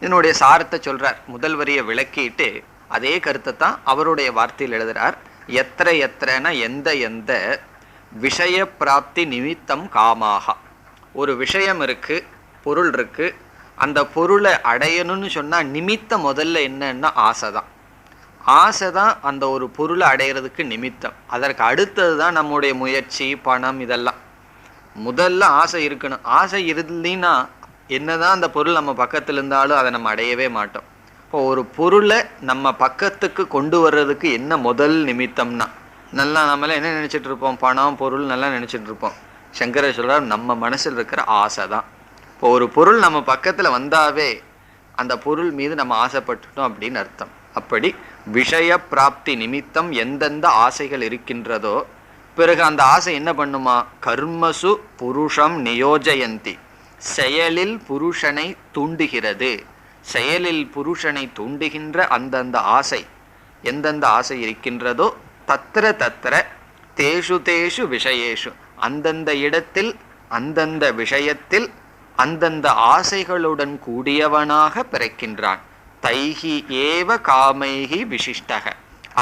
இதனுடைய சாரத்தை சொல்றார். முதல் வரியை விளக்கிட்டு அதே கருத்தை தான் அவருடைய வார்த்தையில் எழுதுறார். எத்திர எத்திரனா எந்த எந்த விஷய பிராப்தி நிமித்தம் காமாக. ஒரு விஷயம் இருக்கு, பொருள் இருக்கு, அந்த பொருளை அடையணும்னு சொன்னா நிமித்தம் முதல்ல என்னன்னா ஆசைதான். ஆசைதான் அந்த ஒரு பொருளை அடையிறதுக்கு நிமித்தம். அதற்கு அடுத்தது தான் நம்முடைய முயற்சி, பணம், இதெல்லாம். முதல்ல ஆசை இருக்கணும். ஆசை இருந்தீங்கன்னா என்னதான் அந்த பொருள் நம்ம பக்கத்துல இருந்தாலும் அதை நம்ம அடையவே மாட்டோம். இப்போ ஒரு பொருளை நம்ம பக்கத்துக்கு கொண்டு வர்றதுக்கு என்ன முதல் நிமித்தம்னா, நல்லா நம்மள என்ன நினைச்சிட்டு இருப்போம்? பணம், பொருள் நல்லா நினைச்சிட்டு இருப்போம். சங்கரர் சொல்றார் நம்ம மனசில் இருக்கிற ஆசை தான். இப்போ ஒரு பொருள் நம்ம பக்கத்துல வந்தாவே அந்த பொருள் மீது நம்ம ஆசைப்பட்டுட்டோம் அப்படின்னு அர்த்தம். அப்படி விஷய பிராப்தி நிமித்தம் எந்தெந்த ஆசைகள் இருக்கின்றதோ பிறகு அந்த ஆசை என்ன பண்ணுமா? கர்மசு புருஷம் நியோஜயந்தி, செயலில் புருஷனை தூண்டுகிறது. செயலில் புருஷனை தூண்டுகின்ற அந்தந்த ஆசை எந்தெந்த ஆசை இருக்கின்றதோ தத்திர தத்திர தேஷு தேஷு விஷயேஷு, அந்தந்த இடத்தில் அந்தந்த விஷயத்தில் அந்தந்த ஆசைகளுடன் கூடியவனாக பிறக்கின்றான். தைஹி ஏவ காமைஹி விசிஷ்டக,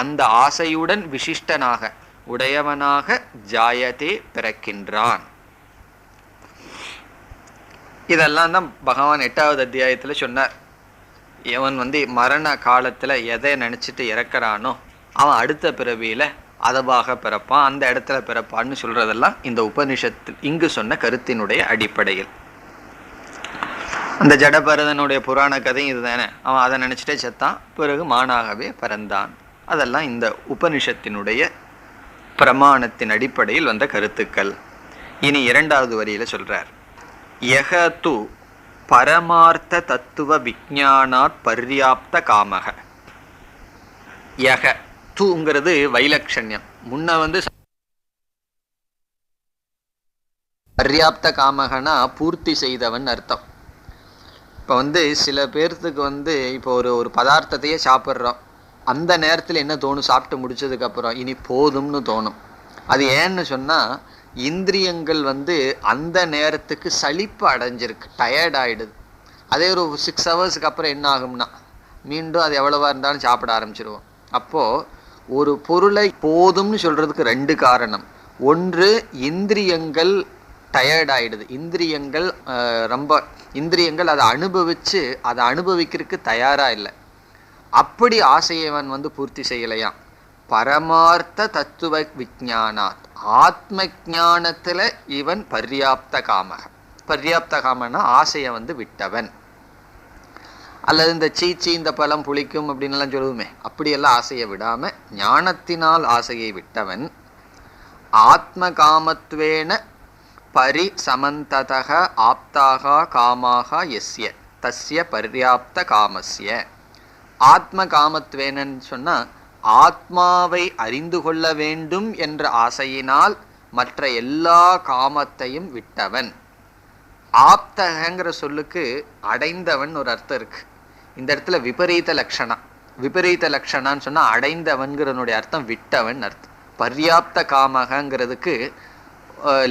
அந்த ஆசையுடன் விசிஷ்டனாக உடையவனாக ஜாயதே பிறக்கின்றான். இதெல்லாம் தான் பகவான் 8வது அத்தியாயத்தில் சொன்னார். இவன் மரண காலத்தில் எதை நினச்சிட்டு இறக்குறானோ அவன் அடுத்த பிறவியில் அதவாக பிறப்பான், அந்த இடத்துல பிறப்பான்னு சொல்றதெல்லாம் இந்த உபனிஷத்தில் இங்கு சொன்ன கருத்தினுடைய அடிப்படையில். அந்த ஜடபரதனுடைய புராண கதை இதுதானே, அவன் அதை நினச்சிட்டே செத்தான், பிறகு மானாகவே பிறந்தான். அதெல்லாம் இந்த உபனிஷத்தினுடைய பிரமாணத்தின் அடிப்படையில் வந்த கருத்துக்கள். இனி 2வது வரியில சொல்றார், யஹ து பரமார்த்த தத்துவ விஞ்ஞானாத் பர்யாப்த காமக. யஹ தூங்கிறது வைலக்ஷண்யம். முன்ன பர்யாப்த காமகனா பூர்த்தி செய்தவன் அர்த்தம். இப்போ சில பேர்த்துக்கு இப்போ ஒரு பதார்த்தத்தையே சாப்பிட்றோம், அந்த நேரத்தில் என்ன தோணும்? சாப்பிட்டு முடிச்சதுக்கப்புறம் இனி போதும்னு தோணும். அது ஏன்னு சொன்னால் இந்திரியங்கள் அந்த நேரத்துக்கு சலிப்பு அடைஞ்சிருக்கு, டயர்ட் ஆகிடுது. அதே ஒரு 6 ஹவர்ஸுக்கு அப்புறம் என்ன ஆகும்னா மீண்டும் அது எவ்வளவா இருந்தாலும் சாப்பிட ஆரம்பிச்சிருவோம். அப்போது ஒரு பொருளை போதும்னு சொல்கிறதுக்கு 2 காரணம். ஒன்று, இந்திரியங்கள் டயர்ட் ஆகிடுது, இந்திரியங்கள் அதை அனுபவிக்கிறதுக்கு தயாராக இல்லை. அப்படி ஆசையவன் பூர்த்தி செய்யலையாம். பரமார்த்த தத்துவ விஞ்ஞானாத், ஆத்ம ஞானத்தில் இவன் பர்யாப்த காமக. பர்யாப்த காமனா ஆசையை விட்டவன். அல்லது இந்த சீச்சி இந்த பழம் புளிக்கும் அப்படின்லாம் சொல்லுவோமே, அப்படியெல்லாம் ஆசையை விடாமல் ஞானத்தினால் ஆசையை விட்டவன். ஆத்ம காமத்வேன பரி சமந்ததக ஆப்தாக காமாக எஸ்ய தஸ்ய பர்யாப்த காமஸ்ய. ஆத்ம காமத்வேனன்னு சொன்னால் ஆத்மாவை அறிந்து கொள்ள வேண்டும் என்ற ஆசையினால் மற்ற எல்லா காமத்தையும் விட்டவன். ஆப்தகங்கிற சொல்லுக்கு அடைந்தவன் ஒரு அர்த்தம் இருக்கு. இந்த இடத்துல விபரீத லட்சணா. விபரீத லட்சணான்னு சொன்னால் அடைந்தவன்கிறனுடைய அர்த்தம் விட்டவன் அர்த்தம். பர்யாப்த காமகங்கிறதுக்கு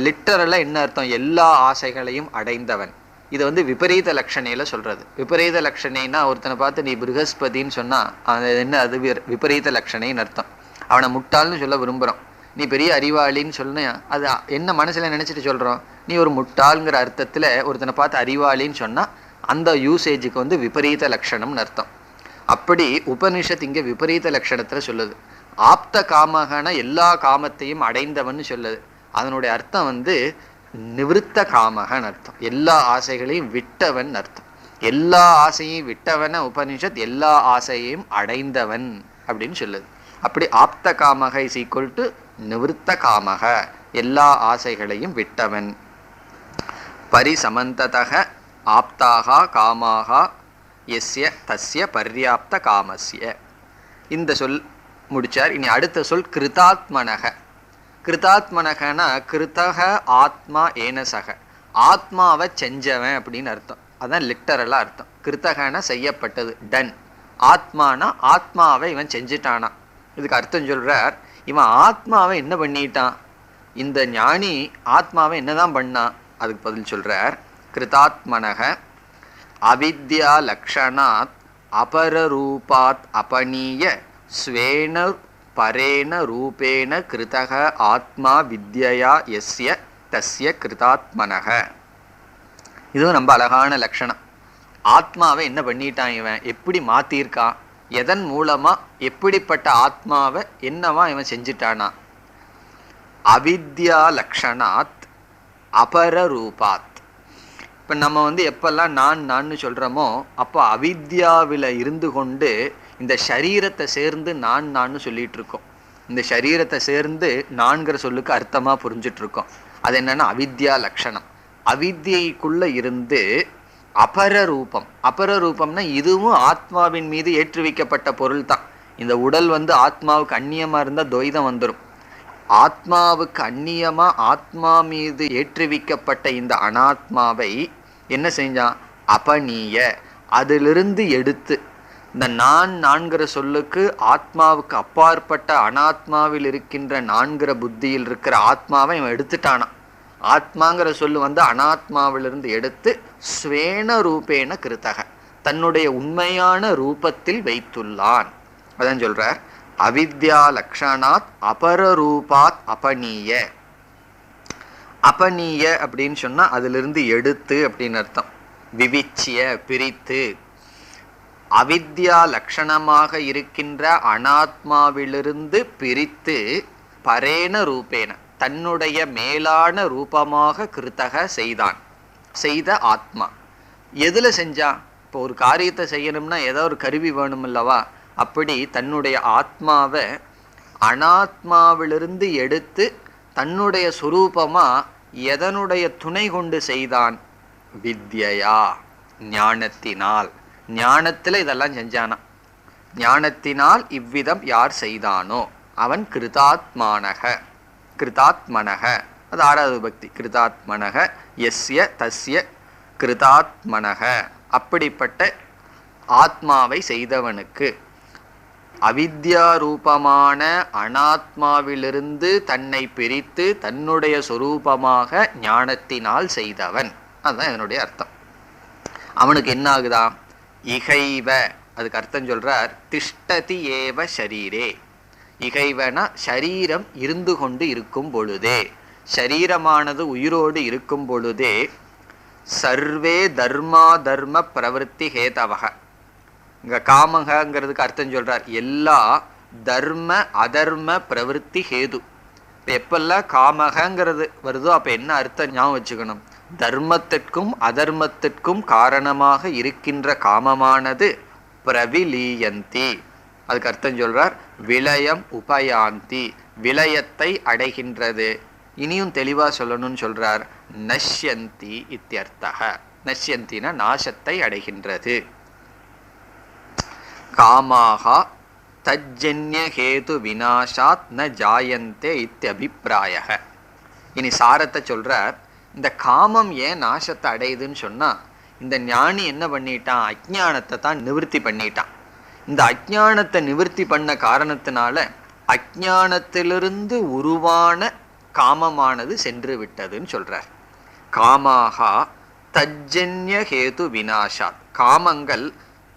லிட்டரலாக என்ன அர்த்தம்? எல்லா ஆசைகளையும் அடைந்தவன். இது விபரீத லட்சணையில் சொல்கிறது. விபரீத லட்சணைன்னா ஒருத்தனை பார்த்து நீ பிருகஸ்பதின்னு சொன்னால் அது என்ன? அது விபரீத லட்சணைன்னு அர்த்தம். அவனை முட்டாள்னு சொல்ல விரும்புகிறோம். நீ பெரிய அறிவாளின்னு சொன்ன அது என்ன மனசில் நினச்சிட்டு சொல்கிறோம்? நீ ஒரு முட்டாளுங்கிற அர்த்தத்தில் ஒருத்தனை பார்த்து அறிவாளின்னு சொன்னால் அந்த யூசேஜுக்கு விபரீத லட்சணம்னு அர்த்தம். அப்படி உபனிஷத் இங்கே விபரீத லட்சணத்தில் சொல்லுது. ஆப்த காமகன எல்லா காமத்தையும் அடைந்தவன் சொல்லுது. அதனுடைய அர்த்தம் நிவிருத்த காமகன் அர்த்தம். எல்லா ஆசைகளையும் விட்டவன் அர்த்தம். எல்லா ஆசையையும் விட்டவன உபனிஷத் எல்லா ஆசையையும் அடைந்தவன் அப்படின்னு சொல்லுது. அப்படி ஆப்த காமக இஸ் ஈக்குவல் டு நிவிருத்த காமக, எல்லா ஆசைகளையும் விட்டவன். பரிசமந்ததக ஆப்தாக காமாக எஸ்ய தஸ்ய பர்யாப்த காமஸ்ய. இந்த சொல் முடிச்சார். இனி அடுத்த சொல் கிருதாத்மனக. கிருதாத்மனகனா கிருத்தக ஆத்மா ஏனசக, ஆத்மாவை செஞ்சவன் அப்படின்னு அர்த்தம். அதான் லிட்டரலாக அர்த்தம். கிருத்தகனா செய்யப்பட்டது, டன். ஆத்மானா ஆத்மாவை இவன் செஞ்சிட்டானா. இதுக்கு அர்த்தம் சொல்றார், இவன் ஆத்மாவை என்ன பண்ணிட்டான்? இந்த ஞானி ஆத்மாவை என்னதான் பண்ணான்? அதுக்கு பதில் சொல்றார், கிருதாத்மனக அவித்யா லக்ஷணாத் அபரரூபாத் அபனீய ஸ்வேன பரேன ரூபேன கிருதக ஆத்மா வித்யா எஸ்ய தஸ்ய கிருதாத்மனக. இதுவும் ரொம்ப அழகான லட்சணம். ஆத்மாவை என்ன பண்ணிட்டான் இவன்? எப்படி மாத்திருக்கான்? எதன் மூலமா? எப்படிப்பட்ட ஆத்மாவை என்னவா இவன் செஞ்சிட்டானா? அவித்யா லக்ஷணாத் அபரரூபாத். இப்போ நம்ம எப்பெல்லாம் நான் சொல்கிறோமோ அப்போ அவித்யாவில் இருந்து கொண்டு இந்த சரீரத்தை சேர்ந்து நான் சொல்லிட்டு இருக்கோம். இந்த சரீரத்தை சேர்ந்து நான்கிற சொல்லுக்கு அர்த்தமாக புரிஞ்சிட்டு இருக்கோம். அது என்னன்னா அவித்யா லக்ஷணம். அவித்யைக்குள்ள இருந்து அபர ரூபம். அபர ரூபம்னா இதுவும் ஆத்மாவின் மீது ஏற்றுவிக்கப்பட்ட பொருள் தான். இந்த உடல் ஆத்மாவுக்கு அந்நியமா இருந்தா துவைதம் வந்துடும். ஆத்மாவுக்கு அந்நியமா ஆத்மா மீது ஏற்றுவிக்கப்பட்ட இந்த அனாத்மாவை என்ன செஞ்சான்? அபநீய, அதிலிருந்து எடுத்து. இந்த நான்கிற சொல்லுக்கு ஆத்மாவுக்கு அப்பாற்பட்ட அனாத்மாவில் இருக்கின்ற நான்கிற புத்தியில் இருக்கிற ஆத்மாவை இவன் எடுத்துட்டானா. ஆத்மாங்கிற சொல்லு அனாத்மாவிலிருந்து எடுத்து ஸ்வேன ரூபேன கிருத்தக, தன்னுடைய உண்மையான ரூபத்தில் வைத்துள்ளான். அதான் சொல்றார், அவித்யா லக்ஷணாத் அபரரூபாத் அபநீய. அபநீய அப்படின்னு சொன்னா அதிலிருந்து எடுத்து அப்படின்னு அர்த்தம். விவிச்சிய, பிரித்து. அவித்யா லக்ஷணமாக இருக்கின்ற அனாத்மாவிலிருந்து பிரித்து பரேன ரூபேன, தன்னுடைய மேலான ரூபமாக கிருத்தக செய்தான், செய்த ஆத்மா. எதுல செஞ்சான்? இப்போ ஒரு காரியத்தை செய்யணும்னா ஏதோ ஒரு கருவி வேணும் அல்லவா? அப்படி தன்னுடைய ஆத்மாவை அனாத்மாவிலிருந்து எடுத்து தன்னுடைய சுரூபமா எதனுடைய துணை கொண்டு செய்தான்? வித்யா, ஞானத்தினால். ஞானத்துல இதெல்லாம் செஞ்சானா. ஞானத்தினால் இவ்விதம் யார் செய்தானோ அவன் கிருதாத்மானக. கிருதாத்மனக அது 6வது பக்தி. கிருதாத்மனக யஸ்ய தஸ்ய கிருதாத்மனக, அப்படிப்பட்ட ஆத்மாவை செய்தவனுக்கு. அவித்யா ரூபமான அனாத்மாவிலிருந்து தன்னை பிரித்து தன்னுடைய சொரூபமாக ஞானத்தினால் செய்தவன். அதுதான் இதனுடைய அர்த்தம். அவனுக்கு என்ன ஆகுதா? இகைவ, அதுக்கு அர்த்தம் சொல்றார், திஷ்டதி ஏவ ஷரீரே. இகைவனா ஷரீரம் இருந்து கொண்டு இருக்கும் பொழுதே, ஷரீரமானது உயிரோடு இருக்கும் பொழுதே, சர்வே தர்மா தர்ம பிரவருத்தி ஹேதவக. இங்க காமகங்கிறதுக்கு அர்த்தம் சொல்றார், எல்லா தர்ம அதர்ம பிரவருத்தி ஹேது. இப்போ எப்பெல்லாம் காமகங்கிறது வருதோ அப்போ என்ன அர்த்தம் ஞாபகம் வச்சுக்கணும்? தர்மத்திற்கும் அதர்மத்திற்கும் காரணமாக இருக்கின்ற காமமானது பிரவிலீயந்தி. அதுக்கு அர்த்தம் சொல்றார், விலயம் உபயாந்தி, விலயத்தை அடைகின்றது. இனியும் தெளிவா சொல்லணும்னு சொல்றார், நஷ்யந்தி இத்தியர்த்தக. நஷ்யந்தினா நாசத்தை அடைகின்றது. காமாகா தஜ்ஜன்ய ஹேது விநாசாத் ந ஜாயந்தே இத்தியபிப்பிராயக. இனி சாரத்தை சொல்றார், இந்த காமம் ஏன் நாசத்தை அடையுதுன்னு சொன்னா, இந்த ஞானி என்ன பண்ணிட்டான்? அஜ்ஞானத்தை தான் நிவர்த்தி பண்ணிட்டான். இந்த அஜ்ஞானத்தை நிவர்த்தி பண்ண காரணத்தினால அஜ்ஞானத்திலிருந்து உருவான காமமானது சென்று விட்டதுன்னு சொல்றார். காமாகா தஜ்ஜன்ய ஹேது விநாசாத், காமங்கள்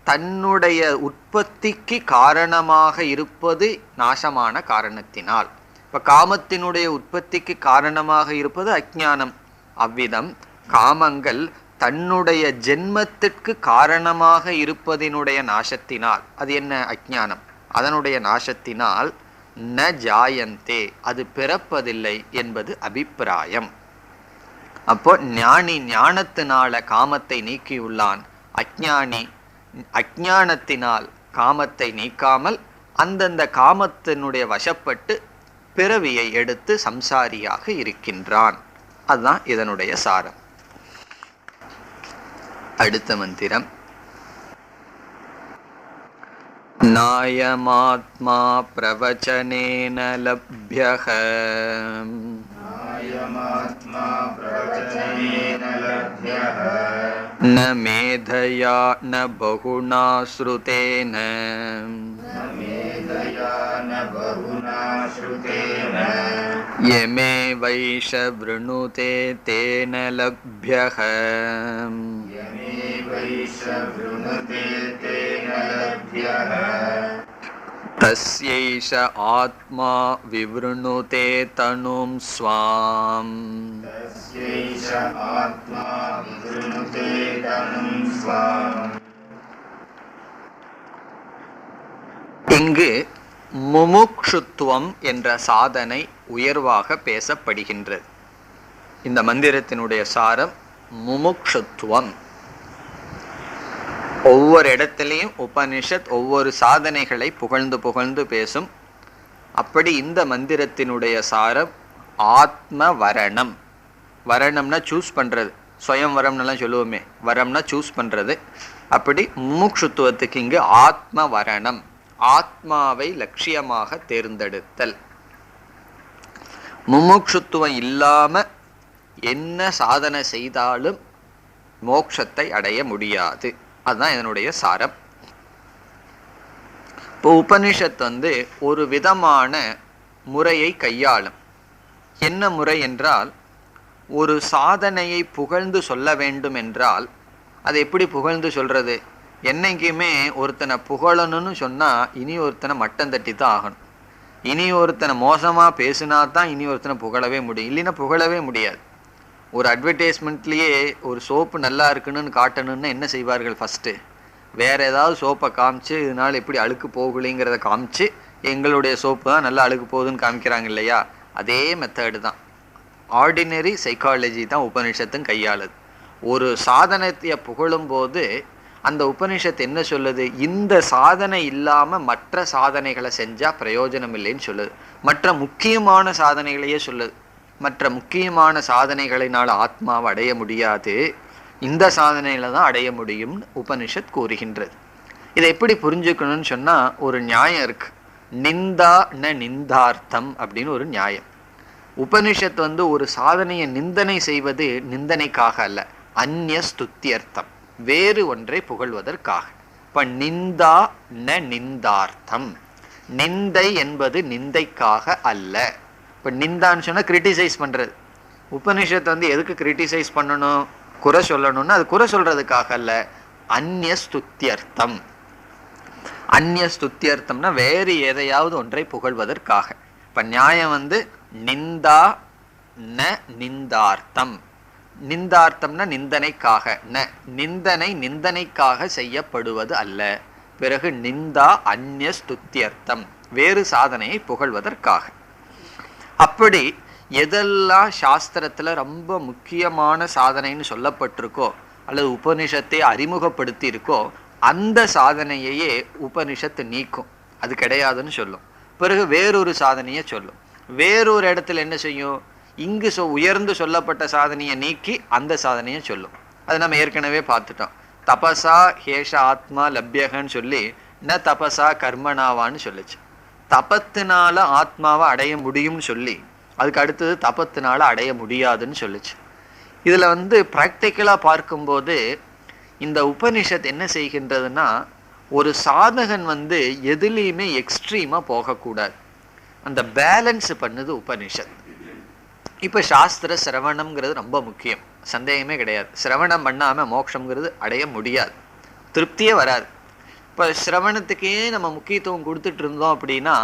தன்னுடைய உற்பத்திக்கு காரணமாக இருப்பது நாசமான காரணத்தினால். இப்ப காமத்தினுடைய உற்பத்திக்கு காரணமாக இருப்பது அஜ்ஞானம். அவ்விதம் காமங்கள் தன்னுடைய ஜென்மத்திற்கு காரணமாக இருப்பதினுடைய நாசத்தினால், அது என்ன? அஜ்ஞானம். அதனுடைய நாசத்தினால் ந ஜாயந்தே, அது பிறப்பதில்லை என்பது அபிப்பிராயம். அப்போ ஞானி ஞானத்தினால காமத்தை நீக்கியுள்ளான். அஜ்ஞானி அஜ்ஞானத்தினால் காமத்தை நீக்காமல் அந்தந்த காமத்தினுடைய வசப்பட்டு பிறவியை எடுத்து சம்சாரியாக இருக்கின்றான். அதுதான் இதனுடைய சாரம். அடுத்த மந்திரம், நாயமாத்மா பிரவச்சனேன லப்யஹ ந மேதயா ந பகுனா ஸ்ருதேன யமே வைஷ வ்ருணுதே தேன லப்யஹ தஸ்யைஷ ஆத்மா விவ்ருணுதே தனும் ஸ்வாம். இங்கு முமுக்ஷுத்துவம் என்ற சாதனை உயர்வாக பேசப்படுகின்றது. இந்த மந்திரத்தினுடைய சாரம் முமுக்ஷுத்துவம். ஒவ்வொரு இடத்திலையும் உபனிஷத் ஒவ்வொரு சாதனைகளை புகழ்ந்து புகழ்ந்து பேசும். அப்படி இந்த மந்திரத்தினுடைய சாரம் ஆத்ம வரணம். வரணம்னா சூஸ் பண்றது. ஸ்வயம் வரம்னெல்லாம் சொல்லுவோமே, வரம்னா சூஸ் பண்றது. அப்படி முமுட்சுத்துவத்துக்கு இங்கு ஆத்ம வரணம், ஆத்மாவை லட்சியமாக தேர்ந்தெடுத்தல். முமுட்சுத்துவம் இல்லாம என்ன சாதனை செய்தாலும் மோட்சத்தை அடைய முடியாது. அதுதான் இதனுடைய சாரம். இப்போ உபனிஷத் ஒரு விதமான முறையை கையாளும். என்ன முறை என்றால், ஒரு சாதனையை புகழ்ந்து சொல்ல வேண்டும் என்றால் அதை எப்படி புகழ்ந்து சொல்றது? என்னைக்குமே ஒருத்தனை புகழணும்னு சொன்னா இனி ஒருத்தனை மட்டம் தட்டி தான் ஆகணும். இனி ஒருத்தனை மோசமா பேசினா தான் இனி ஒருத்தனை புகழவே முடியும், இல்லைன்னா புகழவே முடியாது. ஒரு அட்வர்டைஸ்மெண்ட்லேயே ஒரு சோப்பு நல்லா இருக்குன்னு காட்டணும்னா என்ன செய்வார்கள்? ஃபஸ்ட்டு வேற ஏதாவது சோப்பை காமிச்சு இதனால் எப்படி அழுக்கு போகலைங்கிறத காமிச்சு எங்களுடைய சோப்பு தான் நல்லா அழுக்கு போகுதுன்னு காமிக்கிறாங்க இல்லையா? அதே மெத்தடு தான், ஆர்டினரி சைக்காலஜி தான் உபனிஷத்தும் கையாளுது. ஒரு சாதனத்தை புகழும் போது அந்த உபனிஷத்து என்ன சொல்லுது? இந்த சாதனை இல்லாமல் மற்ற சாதனைகளை செஞ்சால் பிரயோஜனம் இல்லைன்னு சொல்லுது. மற்ற முக்கியமான சாதனைகளையே சொல்லுது. மற்ற முக்கியமான சாதனைகளினால் ஆத்மாவை அடைய முடியாது, இந்த சாதனையில தான் அடைய முடியும் உபனிஷத் கூறுகின்றது. இதை எப்படி புரிஞ்சுக்கணும்னு சொன்னா ஒரு நியாயம் இருக்கு. நிந்தா ந நிந்தார்த்தம் அப்படின்னு ஒரு நியாயம். உபனிஷத் ஒரு சாதனையை நிந்தனை செய்வது நிந்தனைக்காக அல்ல, அந்நிய ஸ்துத்தியர்த்தம், வேறு ஒன்றை புகழ்வதற்காக. இப்ப நிந்தா ந நிந்தார்த்தம், நிந்தை என்பது நிந்தைக்காக அல்ல. இப்ப நிந்தான்னு சொன்னா கிரிட்டிசைஸ் பண்றது. உபனிஷத் எதுக்கு கிரிட்டிசைஸ் பண்ணணும், குறை சொல்லணும்னா அது குறை சொல்றதுக்காக அல்ல, அந்நிய ஸ்துத்தியர்த்தம். அந்நிய ஸ்துத்தியர்த்தம்னா வேறு எதையாவது ஒன்றை புகழ்வதற்காக. இப்ப நியாயம் நிந்தா ந நிந்தார்த்தம். நிந்தார்த்தம்னா நிந்தனைக்காக, ந நிந்தனை நிந்தனைக்காக செய்யப்படுவது அல்ல. பிறகு நிந்தா அந்நிய ஸ்துத்தியர்த்தம், வேறு சாதனையை புகழ்வதற்காக. அப்படி எதெல்லாம் சாஸ்திரத்துல ரொம்ப முக்கியமான சாதனைன்னு சொல்லப்பட்டிருக்கோ அல்லது உபனிஷத்தை அறிமுகப்படுத்தி இருக்கோ அந்த சாதனையையே உபனிஷத்து நீக்கும், அது கிடையாதுன்னு சொல்லும். பிறகு வேறொரு சாதனையை சொல்லும். வேறொரு இடத்துல என்ன செய்யும், இங்கு உயர்ந்து சொல்லப்பட்ட சாதனையை நீக்கி அந்த சாதனையை சொல்லும். அது நம்ம ஏற்கனவே பார்த்துட்டோம். தபசா ஹேஷ ஆத்மா லப்யகன்னு சொல்லி ந தபசா கர்மனாவான்னு சொல்லிச்சு. தபத்தினால ஆத்மாவை அடைய முடியும்னு சொல்லி அதுக்கு அடுத்தது தபத்தினால அடைய முடியாதுன்னு சொல்லிச்சு. இதுல ப்ராக்டிக்கலா பார்க்கும்போது இந்த உபனிஷத் என்ன செய்கின்றதுன்னா, ஒரு சாதகன் எதுலேயுமே எக்ஸ்ட்ரீமா போகக்கூடாது, அந்த பேலன்ஸ் பண்ணுது உபனிஷத். இப்ப சாஸ்திர சிரவணம்ங்கிறது ரொம்ப முக்கியம், சந்தேகமே கிடையாது. சிரவணம் பண்ணாம மோட்சம்ங்கிறது அடைய முடியாது, திருப்தியே வராது. இப்ப சிரவணத்துக்கே நம்ம முக்கியத்துவம் கொடுத்துட்டு இருந்தோம் அப்படின்னா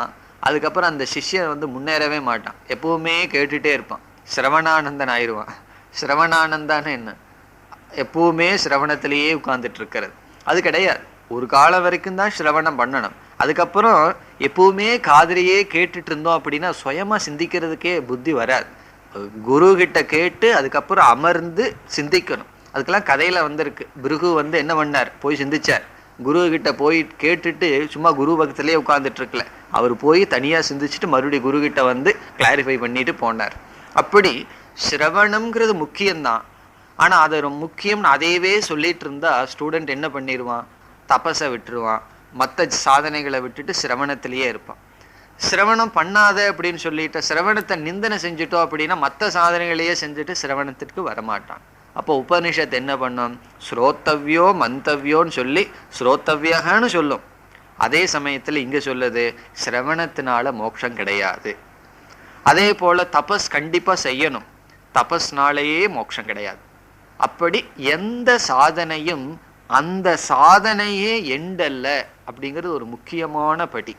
அதுக்கப்புறம் அந்த சிஷ்யன் முன்னேறவே மாட்டான், எப்பவுமே கேட்டுட்டே இருப்பான், சிரவணானந்தன் ஆயிடுவான். சிரவணானந்தான்னு என்ன, எப்பவுமே சிரவணத்திலேயே உட்கார்ந்துட்டு இருக்கிறது அது கிடையாது. ஒரு காலம் வரைக்கும் தான் சிரவணம் பண்ணணும், அதுக்கப்புறம் எப்பவுமே காதுலயே கேட்டுட்டு இருந்தோம் அப்படின்னா சுயமா சிந்திக்கிறதுக்கே புத்தி வராது. குரு கிட்ட கேட்டு அதுக்கப்புறம் அமர்ந்து சிந்திக்கணும். அதுக்கெல்லாம் கதையில இருக்கு. பிருகு என்ன பண்ணார், போய் சிந்திச்சார். குரு கிட்ட போய் கேட்டுட்டு சும்மா குரு பக்கத்திலேயே உட்கார்ந்துட்டு இருக்கல, அவர் போய் தனியா சிந்திச்சுட்டு மறுபடியும் குரு கிட்ட கிளாரிஃபை பண்ணிட்டு போனார். அப்படி சிரவணம்ங்கிறது முக்கியம்தான். ஆனா அது முக்கியம்னு அதையவே சொல்லிட்டு இருந்தா ஸ்டூடெண்ட் என்ன பண்ணிடுவான், தபஸை விட்டுருவான், மற்ற சாதனைகளை விட்டுட்டு சிரவணத்திலேயே இருப்பான். சிரவணம் பண்ணாத அப்படின்னு சொல்லிட்டு சிரவணத்தை நிந்தனை செஞ்சுட்டோம் அப்படின்னா மற்ற சாதனைகளையே செஞ்சுட்டு சிரவணத்திற்கு வரமாட்டான். அப்போ உபனிஷத் என்ன பண்ணும், ஸ்ரோத்தவ்யோ மந்தவ்யோன்னு சொல்லி ஸ்ரோத்தவ்யகன்னு சொல்லும். அதே சமயத்துல இங்க சொல்லுது சிரவணத்தினால மோட்சம் கிடையாது. அதே போல தபஸ் கண்டிப்பா செய்யணும், தபஸ்னாலேயே மோட்சம் கிடையாது. அப்படி எந்த சாதனையும் அந்த சாதனையே எண்டல்ல அப்படிங்கிறது ஒரு முக்கியமான படி.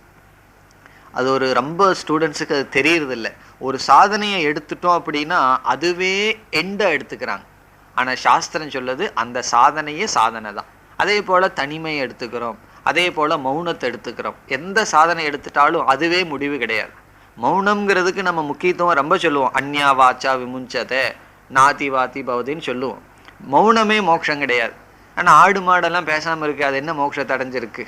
அது ஒரு ரொம்ப ஸ்டூடெண்ட்ஸுக்கு அது தெரியறது இல்லை. ஒரு சாதனையை எடுத்துட்டோம் அப்படின்னா அதுவே எண்டை எடுத்துக்கிறாங்க. ஆனா சாஸ்திரம் சொல்லுது அந்த சாதனையே சாதனை தான். அதே போல தனிமையை எடுத்துக்கிறோம், அதே போல மௌனத்தை எடுத்துக்கிறோம். எந்த சாதனை எடுத்துட்டாலும் அதுவே முடிவு கிடையாது. மௌனம்ங்கிறதுக்கு நம்ம முக்கியத்துவம் ரொம்ப சொல்லுவோம், அந்யா வாச்சா விமுஞ்சதே நாதி வாத்தி பவதின்னு சொல்லுவோம். மௌனமே மோட்சம் கிடையாது. ஆனா ஆடு மாடெல்லாம் பேசாம இருக்கு, அது என்ன மோட்சத்தை அடைஞ்சிருக்கு?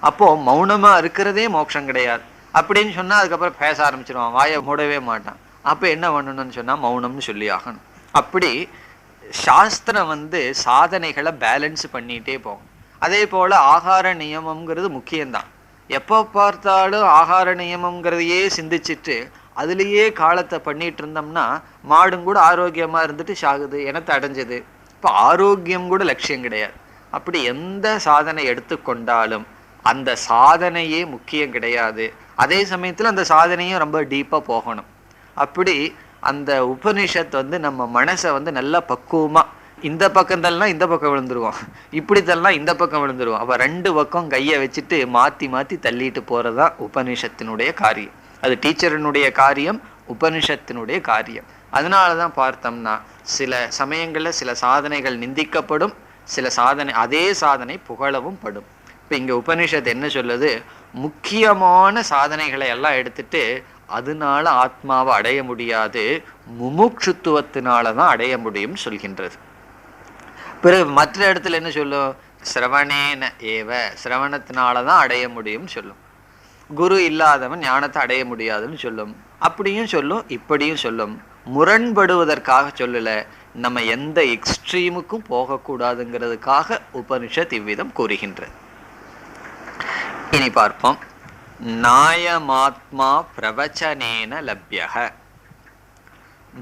அப்போ மௌனமா இருக்கிறதே மோட்சம் கிடையாது அப்படின்னு சொன்னா அதுக்கப்புறம் பேச ஆரம்பிச்சிருவான், வாயை மூடவே மாட்டான். அப்ப என்ன பண்ணணும்னு சொன்னா மௌனம்னு சொல்லி ஆகணும். அப்படி சாஸ்திரம் சாதனைகளை பேலன்ஸ் பண்ணிட்டே போகும். அதே போல ஆகார நியமம்ங்கிறது முக்கியம்தான். எப்போ பார்த்தாலும் ஆகார நியமம்ங்கிறதையே சிந்திச்சுட்டு அதுலேயே காலத்தை பண்ணிட்டு இருந்தோம்னா மாடும் கூட ஆரோக்கியமா இருந்துட்டு சாகுது, எனத்தை அடைஞ்சது. இப்போ ஆரோக்கியம் கூட லட்சியம் கிடையாது. அப்படி எந்த சாதனை எடுத்துக்கொண்டாலும் அந்த சாதனையே முக்கியம் கிடையாது. அதே சமயத்தில் அந்த சாதனையும் ரொம்ப டீப்பாக போகணும். அப்படி அந்த உபனிஷத் நம்ம மனசை நல்லா பக்குவமா, இந்த பக்கம் தள்ளலாம் இந்த பக்கம் விழுந்துருவோம், இப்படி தள்ளலாம் இந்த பக்கம் விழுந்துருவோம். அப்போ ரெண்டு பக்கம் கையை வச்சுட்டு மாற்றி மாற்றி தள்ளிட்டு போகிறதான் உபனிஷத்தினுடைய காரியம். அது டீச்சரினுடைய காரியம், உபனிஷத்தினுடைய காரியம். அதனால தான் பார்த்தோம்னா சில சமயங்களில் சில சாதனைகள் நிந்திக்கப்படும், சில சாதனை அதே சாதனை புகழவும் படும். இப்போ இங்கே உபனிஷத் என்ன சொல்லுது, முக்கியமான சாதனைகளை எல்லாம் எடுத்துட்டு அதனால ஆத்மாவை அடைய முடியாது, முமுட்சுத்துவத்தினால தான் அடைய முடியும் சொல்கின்றது. பிறகு மற்ற இடத்துல என்ன சொல்லும், சிரவணேன ஏவ, சிரவணத்தினாலதான் அடைய முடியும் சொல்லும். குரு இல்லாதவன் ஞானத்தை அடைய முடியாதுன்னு சொல்லும். அப்படியும் சொல்லும், இப்படியும் சொல்லும். முரண்படுவதற்காக சொல்லல, நம்ம எந்த எக்ஸ்ட்ரீமுக்கும் போகக்கூடாதுங்கிறதுக்காக உபனிஷத் இவ்விதம் கூறுகின்றது. இனி பார்ப்போம். நாயமாத்மா பிரவச்சனேன லப்யக.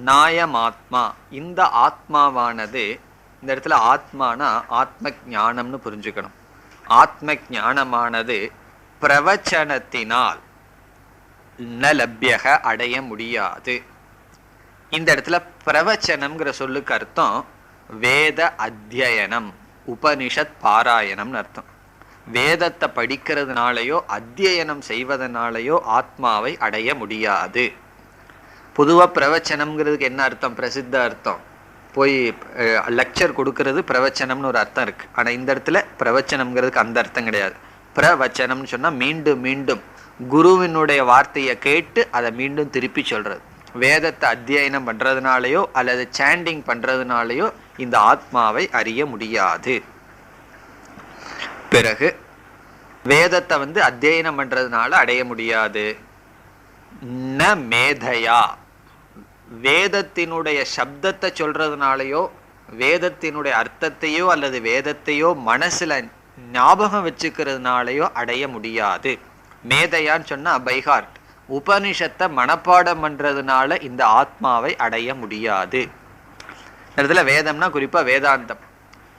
நாயமாத்மா, இந்த ஆத்மாவானது, இந்த இடத்துல ஆத்மானா ஆத்ம ஞானம்னு புரிஞ்சுக்கணும். ஆத்ம ஞானமானது பிரவச்சனத்தினால் ந லப்யக அடைய முடியாது. இந்த இடத்துல பிரவச்சனம்ங்கிற சொல்லுக்கு அர்த்தம் வேத அத்தியனம், உபனிஷத் பாராயணம்னு அர்த்தம். வேதத்தை படிக்கிறதுனாலையோ அத்தியனம் செய்வதனாலேயோ ஆத்மாவை அடைய முடியாது. பொதுவாக பிரவச்சனம்ங்கிறதுக்கு என்ன அர்த்தம், பிரசித்த அர்த்தம், போய் லெக்சர் கொடுக்கறது பிரவச்சனம்னு ஒரு அர்த்தம் இருக்கு. ஆனால் இந்த இடத்துல பிரவச்சனம்ங்கிறதுக்கு அந்த அர்த்தம் கிடையாது. பிரவச்சனம்னு சொன்னால் மீண்டும் மீண்டும் குருவினுடைய வார்த்தையை கேட்டு அதை மீண்டும் திருப்பி சொல்றது. வேதத்தை அத்தியனம் பண்றதுனாலையோ அல்லது சாண்டிங் பண்றதுனாலையோ இந்த ஆத்மாவை அறிய முடியாது. பிறகு வேதத்தை அத்தியனம் பண்றதுனால அடைய முடியாது. ந மேதையா, வேதத்தினுடைய சப்தத்தை சொல்றதுனாலையோ வேதத்தினுடைய அர்த்தத்தையோ அல்லது வேதத்தையோ மனசுல ஞாபகம் வச்சுக்கிறதுனாலையோ அடைய முடியாது. மேதையான்னு சொன்னா பைஹார்ட், உபனிஷத்தை மனப்பாடம் பண்றதுனால இந்த ஆத்மாவை அடைய முடியாது. இடத்துல வேதம்னா குறிப்பா வேதாந்தம்.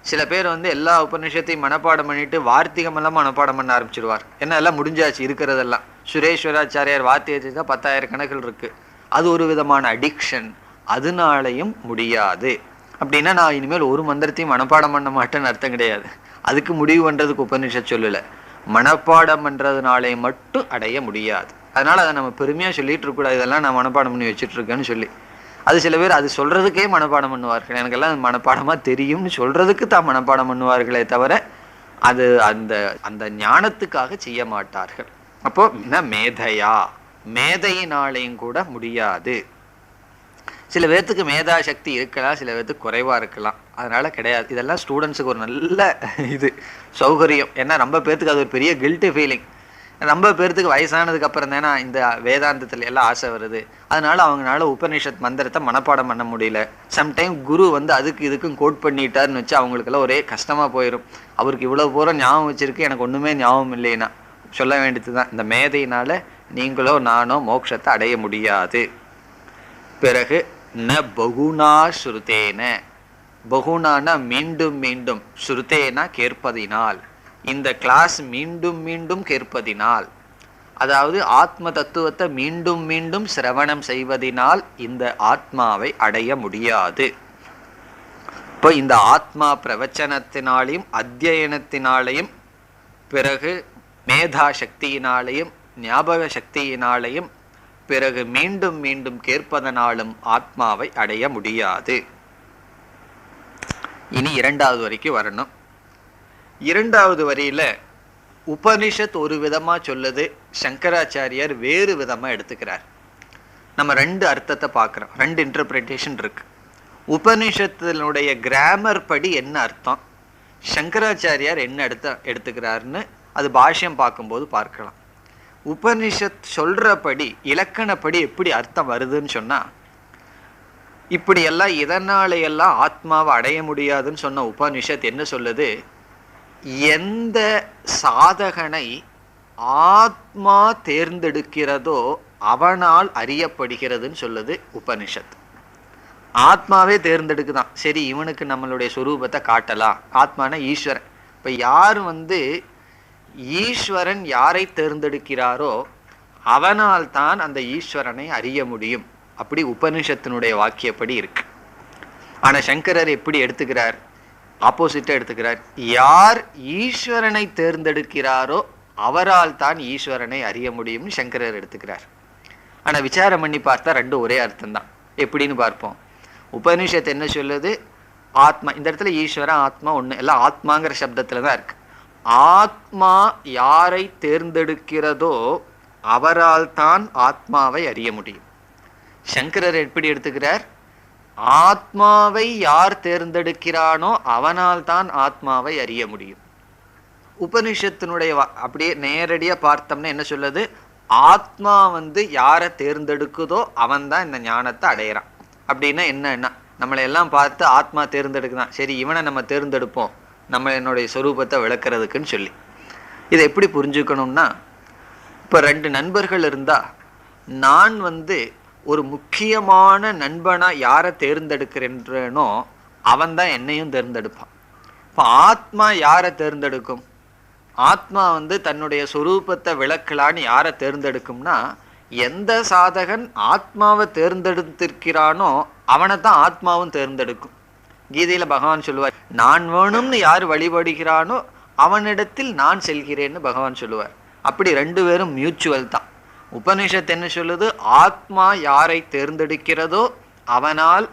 சில பேர் எல்லா உபநிஷத்தையும் மனப்பாடம் பண்ணிட்டு வார்த்திகம் எல்லாம் மனப்பாடம் பண்ண ஆரம்பிச்சிடுவார். ஏன்னா எல்லாம் முடிஞ்சாச்சு இருக்கிறதெல்லாம். சுரேஸ்வராச்சாரியார் வார்த்தையை 10,000 கணக்கில் இருக்கு. அது ஒரு விதமான அடிக்ஷன். அதனாலையும் முடியாது. அப்படின்னா நான் இனிமேல் ஒரு மந்திரத்தையும் மனப்பாடம் பண்ண மாட்டேன்னு அர்த்தம் கிடையாது. அதுக்கு முடிவு பண்றதுக்கு உபநிஷத் சொல்லல, மனப்பாடம் பண்றதுனாலே மட்டும் அடைய முடியாது. அதனால அதை நம்ம பெருமையா சொல்லிட்டு இருக்க கூடாது, இதெல்லாம் நான் மனப்பாடம் பண்ணி வச்சுட்டு இருக்கேன்னு சொல்லி. அது சில பேர் அது சொல்றதுக்கே மனப்பாடம் பண்ணுவார்கள். எனக்கெல்லாம் மனப்பாடமா தெரியும்னு சொல்றதுக்கு தான் மனப்பாடம் பண்ணுவார்களே தவிர அது அந்த அந்த ஞானத்துக்காக செய்ய மாட்டார்கள். அப்போ மேதையா, மேதையினாலையும் கூட முடியாது. சில பேர்த்துக்கு மேதா சக்தி இருக்கலாம், சில பேர்த்துக்கு குறைவா இருக்கலாம். அதனால கிடையாது. இதெல்லாம் ஸ்டூடெண்ட்ஸுக்கு ஒரு நல்ல இது சௌகரியம். ஏன்னா ரொம்ப பேர்த்துக்கு அது ஒரு பெரிய கில்ட்டி ஃபீலிங். ரொம்ப பேர்த்துக்கு வயசானதுக்கு அப்புறம் தானே இந்த வேதாந்தத்துல எல்லாம் ஆசை வருது. அதனால அவங்களால உபநிஷத் மந்திரத்தை மனப்பாடம் பண்ண முடியல. சம்டைம் குரு அதுக்கு இதுக்கும் கோட் பண்ணிட்டாருன்னு வச்சு அவங்களுக்கெல்லாம் ஒரே கஷ்டமா போயிடும். அவருக்கு இவ்வளவு பூரா ஞாபகம் வச்சிருக்கு, எனக்கு ஒண்ணுமே ஞாபகம் இல்லைன்னா சொல்ல வேண்டியதுதான். இந்த மேதையினால நீங்களோ நானோ மோட்சத்தை அடைய முடியாது. பிறகு ந பகுனா ஸ்ருதேன, பகுனானா மீண்டும் மீண்டும், ஸ்ருதேனா கேட்பதினால், இந்த கிளாஸ் மீண்டும் மீண்டும் கேட்பதினால், அதாவது ஆத்ம தத்துவத்தை மீண்டும் மீண்டும் சிரவணம் செய்வதினால் இந்த ஆத்மாவை அடைய முடியாது. இப்போ இந்த ஆத்மா பிரவச்சனத்தினாலையும் அத்தியனத்தினாலையும் பிறகு மேதா சக்தியினாலையும் ஞாபக சக்தியினாலையும் பிறகு மீண்டும் மீண்டும் கேட்பதனாலும் ஆத்மாவை அடைய முடியாது. இனி இரண்டாவது வரைக்கும் வரணும். இரண்டாவது வரியில உபனிஷத் ஒரு விதமா சொல்லுது, சங்கராச்சாரியார் வேறு விதமா எடுத்துக்கிறார். நம்ம ரெண்டு அர்த்தத்தை பார்க்கிறோம், ரெண்டு இன்டர்பிரிட்டேஷன் இருக்கு. உபனிஷத்தினுடைய கிராமர் படி என்ன அர்த்தம், சங்கராச்சாரியார் என்ன எடுத்துக்கிறாருன்னு அது பாஷ்யம் பார்க்கும்போது பார்க்கலாம். உபனிஷத் சொல்றபடி இலக்கணப்படி எப்படி அர்த்தம் வருதுன்னு சொன்னா, இப்படியெல்லாம் இதனாலையெல்லாம் ஆத்மாவை அடைய முடியாதுன்னு சொன்ன உபனிஷத் என்ன சொல்லுது? எந்த சாதகனை ஆத்மா தேர்ந்தெடுக்கிறதோ அவனால் அறியப்படுகிறதுன்னு சொல்லுது உபனிஷத். ஆத்மாவே தேர்ந்தெடுக்குதான். சரி, இவனுக்கு நம்மளுடைய சொரூபத்தை காட்டலாம். ஆத்மான ஈஸ்வரன். இப்ப யார் ஈஸ்வரன் யாரை தேர்ந்தெடுக்கிறாரோ அவனால் தான் அந்த ஈஸ்வரனை அறிய முடியும். அப்படி உபனிஷத்தினுடைய வாக்கியப்படி இருக்கு. ஆனா சங்கரர் எப்படி எடுத்துக்கிறார்? ஆப்போசிட்டா எடுத்துக்கிறார். யார் ஈஸ்வரனை தேர்ந்தெடுக்கிறாரோ அவரால் தான் ஈஸ்வரனை அறிய முடியும்னு சங்கரர் எடுத்துக்கிறார். ஆனா விசாரம் பண்ணி பார்த்தா ரெண்டும் ஒரே அர்த்தம் தான். எப்படின்னு பார்ப்போம். உபனிஷத் என்ன சொல்லுது? ஆத்மா, இந்த இடத்துல ஈஸ்வரன் ஆத்மா ஒண்ணு, எல்லாம் ஆத்மாங்கிற சப்தத்துலதான் இருக்கு. ஆத்மா யாரை தேர்ந்தெடுக்கிறதோ அவரால் தான் ஆத்மாவை அறிய முடியும். சங்கரர் எப்படி எடுத்துக்கிறார்? ஆத்மாவை யார் தேர்ந்தெடுக்கிறானோ அவனால் தான் ஆத்மாவை அறிய முடியும். உபனிஷத்தினுடைய அப்படியே நேரடியா பார்த்தோம்னா என்ன சொல்லுது? ஆத்மா யாரை தேர்ந்தெடுக்குதோ அவன் தான் இந்த ஞானத்தை அடையிறான். அப்படின்னா என்னன்னா, நம்மளை எல்லாம் பார்த்து ஆத்மா தேர்ந்தெடுக்குதான். சரி, இவனை நம்ம தேர்ந்தெடுப்போம் நம்ம என்னுடைய சொரூபத்தை விளக்குறதுக்குன்னு சொல்லி. இதை எப்படி புரிஞ்சுக்கணும்னா, இப்போ 2 நண்பர்கள் இருந்தா நான் ஒரு முக்கியமான நண்பனா யாரை தேர்ந்தெடுக்கிறேன்றனோ அவன் தான் என்னையும் தேர்ந்தெடுப்பான். இப்போ ஆத்மா யாரை தேர்ந்தெடுக்கும்? ஆத்மா தன்னுடைய சொரூபத்தை விளக்கலான்னு யாரை தேர்ந்தெடுக்கும்னா, எந்த சாதகன் ஆத்மாவை தேர்ந்தெடுத்திருக்கிறானோ அவனை தான் ஆத்மாவும் தேர்ந்தெடுக்கும். கீதையில பகவான் சொல்லுவார், நான் வேணும்னு யார் வழிபடுகிறானோ அவனிடத்தில் நான் செல்கிறேன்னு பகவான் சொல்லுவார். அப்படி 2 பேரும் மியூச்சுவல் தான். உபனிஷத் என்ன சொல்லுது? ஆத்மா யாரை தேர்ந்தெடுக்கிறதோ அவனால்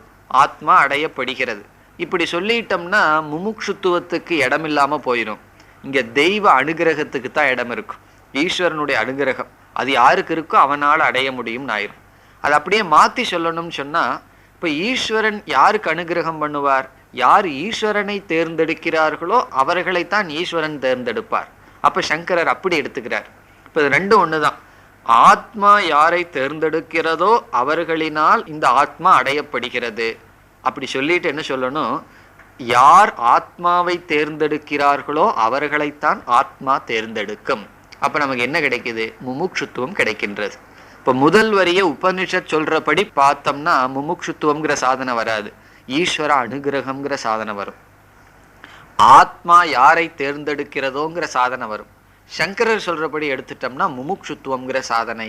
ஆத்மா அடையப்படுகிறது. இப்படி சொல்லிட்டோம்னா முமுட்சுத்துவத்துக்கு இடம் இல்லாம போயிடும். இங்க தெய்வ அனுகிரகத்துக்கு தான் இடம் இருக்கும். ஈஸ்வரனுடைய அனுகிரகம் அது யாருக்கு இருக்கோ அவனால் அடைய முடியும்னு ஆயிரும். அது அப்படியே மாத்தி சொல்லணும்னு சொன்னா, இப்ப ஈஸ்வரன் யாருக்கு அனுகிரகம் பண்ணுவார்? யார் ஈஸ்வரனை தேர்ந்தெடுக்கிறார்களோ அவர்களைத்தான் ஈஸ்வரன் தேர்ந்தெடுப்பார். அப்ப சங்கரர் அப்படி எடுத்துக்கிறார். இப்ப இது 2 ஒண்ணுதான். ஆத்மா யாரை தேர்ந்தெடுக்கிறதோ அவர்களினால் இந்த ஆத்மா அடையப்படுகிறது. அப்படி சொல்லிட்டு என்ன சொல்லணும்? யார் ஆத்மாவை தேர்ந்தெடுக்கிறார்களோ அவர்களைத்தான் ஆத்மா தேர்ந்தெடுக்கும். அப்ப நமக்கு என்ன கிடைக்குது? முமுட்சுத்துவம் கிடைக்கின்றது. இப்ப முதல் வரிய உபனிஷத் சொல்றபடி பார்த்தோம்னா முமுட்சுத்துவம்ங்கிற சாதனை வராது, ஈஸ்வர அனுகிரகம்ங்கிற சாதனை வரும். ஆத்மா யாரை தேர்ந்தெடுக்கிறதோங்கிற சாதனை வரும். சங்கரர் சொல்றபடி எடுத்துட்டோம்னா முமுட்சுத்துவம்ங்கிற சாதனை.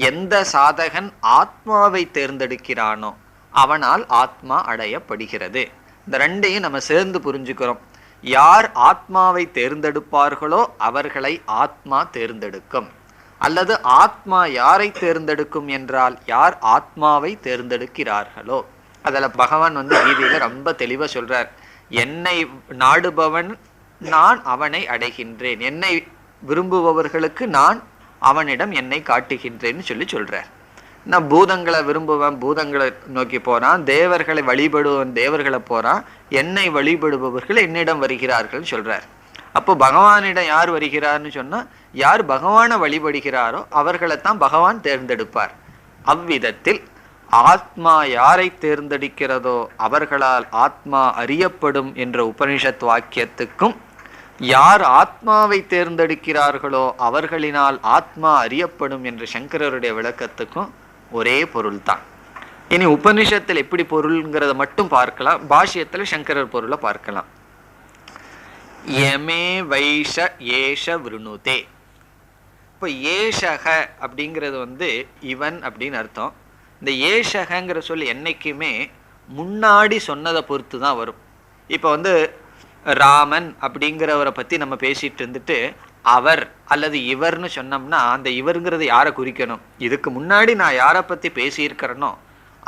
எந்த சாதகன் ஆத்மாவை தேர்ந்தெடுக்கிறானோ அவனால் ஆத்மா அடையப்படுகிறது. இந்த 2ஐயும் நம்ம சேர்ந்து புரிஞ்சுக்கிறோம். யார் ஆத்மாவை தேர்ந்தெடுப்பார்களோ அவர்களை ஆத்மா தேர்ந்தெடுக்கும். அல்லது ஆத்மா யாரை தேர்ந்தெடுக்கும் என்றால் யார் ஆத்மாவை தேர்ந்தெடுக்கிறார்களோ. அதில் பகவான் கீதையில ரொம்ப தெளிவா சொல்றார், என்னை நாடுபவன் நான் அவனை அடைகின்றேன், என்னை விரும்புபவர்களுக்கு நான் அவனிடம் என்னை காட்டுகின்றேன்னு சொல்றார். நான் பூதங்களை விரும்புவேன், பூதங்களை நோக்கி போறான். தேவர்களை வழிபடுவன், தேவர்களை போறான். என்னை வழிபடுபவர்கள் என்னிடம் வருகிறார்கள் சொல்றார். அப்போ பகவானிடம் யார் வருகிறார்னு சொன்னா, யார் பகவானை வழிபடுகிறாரோ அவர்களைத்தான் பகவான் தேர்ந்தெடுப்பார். அவ்விதத்தில் ஆத்மா யாரை தேர்ந்தெடுக்கிறதோ அவர்களால் ஆத்மா அறியப்படும் என்ற உபனிஷத் வாக்கியத்துக்கும், யார் ஆத்மாவை தேர்ந்தெடுக்கிறார்களோ அவர்களினால் ஆத்மா அறியப்படும் என்ற சங்கரருடைய விளக்கத்துக்கும் ஒரே பொருள் தான். இனி உபனிஷத்தில் எப்படி பொருள்ங்கிறத மட்டும் பார்க்கலாம், பாஷ்யத்தில் சங்கரர் பொருளை பார்க்கலாம். யமே வைஷ ஏஷ விருணுதே. இப்போ ஏஷக அப்படிங்கிறது இவன் அப்படின்னு அர்த்தம். இந்த ஏஷகங்கிற சொல் என்னைக்குமே முன்னாடி சொன்னதை பொறுத்து தான் வரும். இப்போ ராமன் அப்படிங்கிறவரை பற்றி நம்ம பேசிட்டு இருந்துட்டு அவர் அல்லது இவர்னு சொன்னோம்னா அந்த இவருங்கிறது யாரை குறிக்கணும்? இதுக்கு முன்னாடி நான் யாரை பற்றி பேசியிருக்கிறேனோ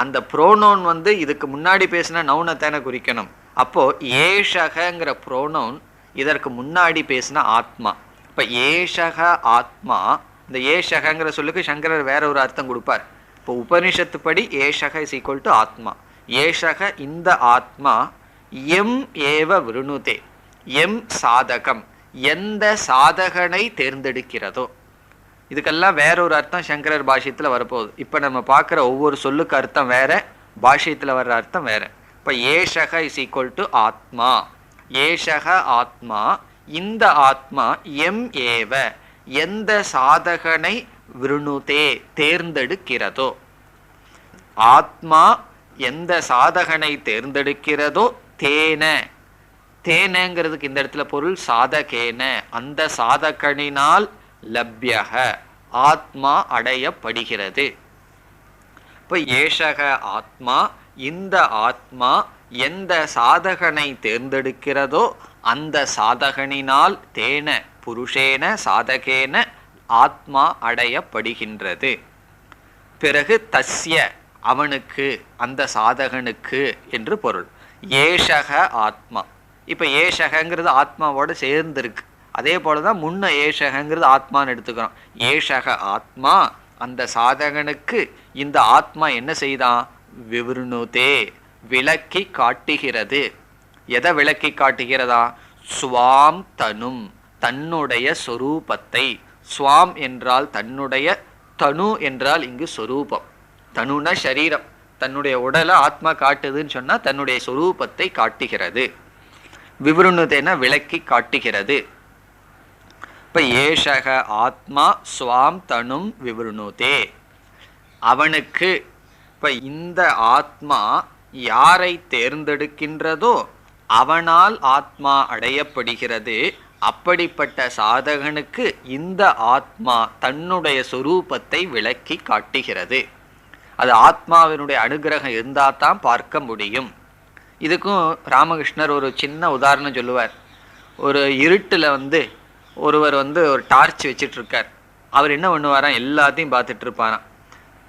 அந்த ப்ரோனோன் இதுக்கு முன்னாடி பேசின நவுனை தானே குறிக்கணும். அப்போ ஏஷகங்கிற ப்ரோனோன் இதற்கு முன்னாடி பேசின ஆத்மா. இப்போ ஏஷக ஆத்மா, இந்த ஏஷகங்கிற சொல்லுக்கு சங்கரர் வேற ஒரு அர்த்தம் கொடுப்பார். இப்போ உபனிஷத்து படி ஏஷக இஸ் ஈக்குவல் டு ஆத்மா. ஏஷக இந்த ஆத்மா எம் ஏவ விருணுதே, எம் சாதகம் எந்த சாதகனை தேர்ந்தெடுக்கிறதோ. இதுக்கெல்லாம் வேற ஒரு அர்த்தம் சங்கரர் பாஷ்யத்தில் வரப்போகுது. இப்போ நம்ம பார்க்குற ஒவ்வொரு சொல்லுக்கு அர்த்தம் வேற, பாஷ்யத்தில் வர்ற அர்த்தம் வேற. இப்போ ஏஷக இஸ் ஈக்குவல் டு ஆத்மா. ஏஷக ஆத்மா, இந்த ஆத்மா எம் ஏவ எந்த சாதகனை விருணுதே தேர்ந்தெடுக்கிறதோ, ஆத்மா எந்த சாதகனை தேர்ந்தெடுக்கிறதோ தேன, தேனங்கிறதுக்கு இந்த இடத்துல பொருள் சாதகேன, அந்த சாதகனினால் லப்யக ஆத்மா அடையப்படுகிறது. இப்போ ஏஷக ஆத்மா, இந்த ஆத்மா எந்த சாதகனை தேர்ந்தெடுக்கிறதோ அந்த சாதகனினால் தேன புருஷேன சாதகேன ஆத்மா அடையப்படுகின்றது. பிறகு தஸ்ய அவனுக்கு, அந்த சாதகனுக்கு என்று பொருள். ஏஷக ஆத்மா, இப்போ ஏஷகங்கிறது ஆத்மாவோடு சேர்ந்துருக்கு. அதே போல தான் முன்ன ஏஷகங்கிறது ஆத்மான்னு எடுத்துக்கிறோம். ஏஷக ஆத்மா, அந்த சாதகனுக்கு இந்த ஆத்மா என்ன செய்தான்? விவருணுதே விளக்கி காட்டுகிறது. எதை விளக்கி காட்டுகிறதா? ஸ்வாம் தனும் தன்னுடைய சொரூபத்தை. ஸ்வாம் என்றால் தன்னுடைய, தனு என்றால் இங்கு சொரூபம். தனுனா சரீரம், தன்னுடைய உடலை ஆத்மா காட்டுதுன்னு சொன்னா தன்னுடைய சொரூபத்தை காட்டுகிறது. விவருணுதேன விளக்கி காட்டுகிறது. இப்ப ஏஷக ஆத்மா ஸ்வாம் தனும் விவருணுதே, அவனுக்கு. இப்ப இந்த ஆத்மா யாரை தேர்ந்தெடுக்கின்றதோ அவனால் ஆத்மா அடையப்படுகிறது. அப்படிப்பட்ட சாதகனுக்கு இந்த ஆத்மா தன்னுடைய சொரூபத்தை விளக்கி காட்டுகிறது. அது ஆத்மாவினுடைய அனுகிரகம் இருந்தால் தான் பார்க்க முடியும். இதுக்கும் ராமகிருஷ்ணர் ஒரு சின்ன உதாரணம் சொல்லுவார். ஒரு இருட்டில் ஒருவர் ஒரு டார்ச் வச்சுட்டு இருக்கார். அவர் என்ன பண்ணுவாராம்? எல்லாத்தையும் பார்த்துட்டு இருப்பாராம்.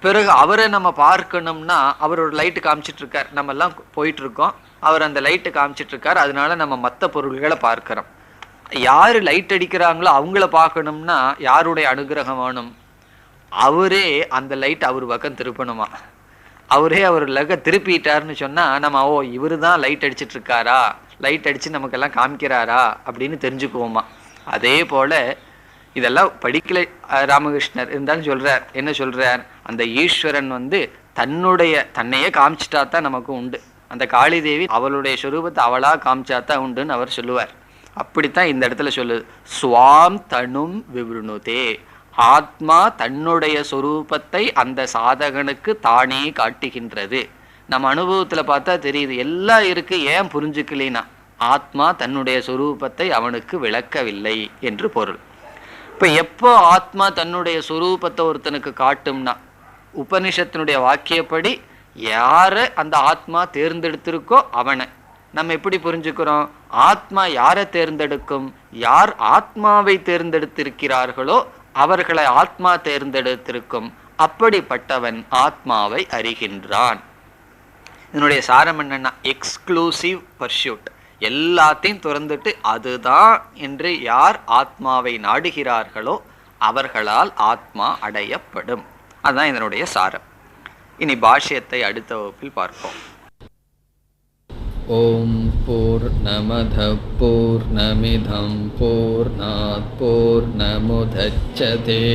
பிறகு அவரை நம்ம பார்க்கணும்னா அவர் ஒரு லைட்டு காமிச்சிட்டு இருக்கார். நம்ம எல்லாம் போயிட்டு இருக்கோம், அவர் அந்த லைட்டு காமிச்சிட்டு இருக்கார். அதனால நம்ம மற்ற பொருள்களை பார்க்கிறோம். யாரு லைட் அடிக்கிறாங்களோ அவங்கள பார்க்கணும்னா யாருடைய அனுகிரகம் வேணும்? அவரே அந்த லைட் அவர் பக்கம் திருப்பணுமா? அவரே அவர் லக திருப்பிட்டாருன்னு சொன்னா நம்ம ஓ இவரு தான் லைட் அடிச்சிட்டு இருக்காரா, லைட் அடிச்சு நமக்கெல்லாம் காமிக்கிறாரா அப்படின்னு தெரிஞ்சுக்குவோமா? அதே போல இதெல்லாம் படிக்கல ராமகிருஷ்ணர் இருந்தாலும் சொல்றார். என்ன சொல்றார்? அந்த ஈஸ்வரன் தன்னையே காமிச்சிட்டா தான் நமக்கு உண்டு. அந்த காளி தேவி அவளுடைய சொரூபத்தை அவளா காமிச்சாதான் உண்டுன்னு அவர் சொல்லுவார். அப்படித்தான் இந்த இடத்துல சொல்லுது. ஸ்வாம் தனும் விவருணுதே, ஆத்மா தன்னுடைய சொரூபத்தை அந்த சாதகனுக்கு தானே காட்டுகின்றது. நம்ம அனுபவத்துல பார்த்தா தெரியுது, எல்லாம் இருக்கு, ஏன் புரிஞ்சுக்கலினா ஆத்மா தன்னுடைய சொரூபத்தை அவனுக்கு விளக்கவில்லை என்று பொருள். இப்ப எப்போ ஆத்மா தன்னுடைய சொரூபத்தை ஒருத்தனுக்கு காட்டும்னா, உபனிஷத்தினுடைய வாக்கியப்படி யார அந்த ஆத்மா தேர்ந்தெடுத்திருக்கோ அவனை நம்ம எப்படி புரிஞ்சுக்கிறோம்? ஆத்மா யாரை தேர்ந்தெடுக்கும்? யார் ஆத்மாவை தேர்ந்தெடுத்திருக்கிறார்களோ அவர்களை ஆத்மா தேர்ந்தெடுத்திருக்கும். அப்படிப்பட்டவன் ஆத்மாவை அறிகின்றான். இதனுடைய சாரம் என்னன்னா, எக்ஸ்க்ளூசிவ் பர்சூட். எல்லாத்தையும் துறந்துட்டு அதுதான் என்று யார் ஆத்மாவை நாடுகிறார்களோ அவர்களால் ஆத்மா அடையப்படும். அதுதான் இதனுடைய சாரம். இனி பாஷ்யத்தை அடுத்த வகுப்பில் பார்ப்போம். ஓம் பூர்ணமத பூர்ணமிதம் பூர்ணாத் பூர்ணமுதச்யதே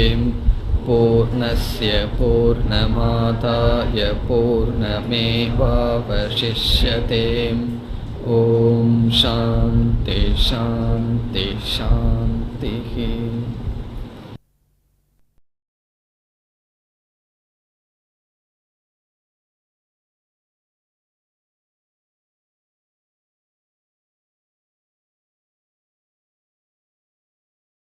பூர்ணஸ்ய பூர்ணமாதாய பூர்ணமேவாவசிஷ்யதே. ஓம் சாந்தி சாந்தி சாந்தி.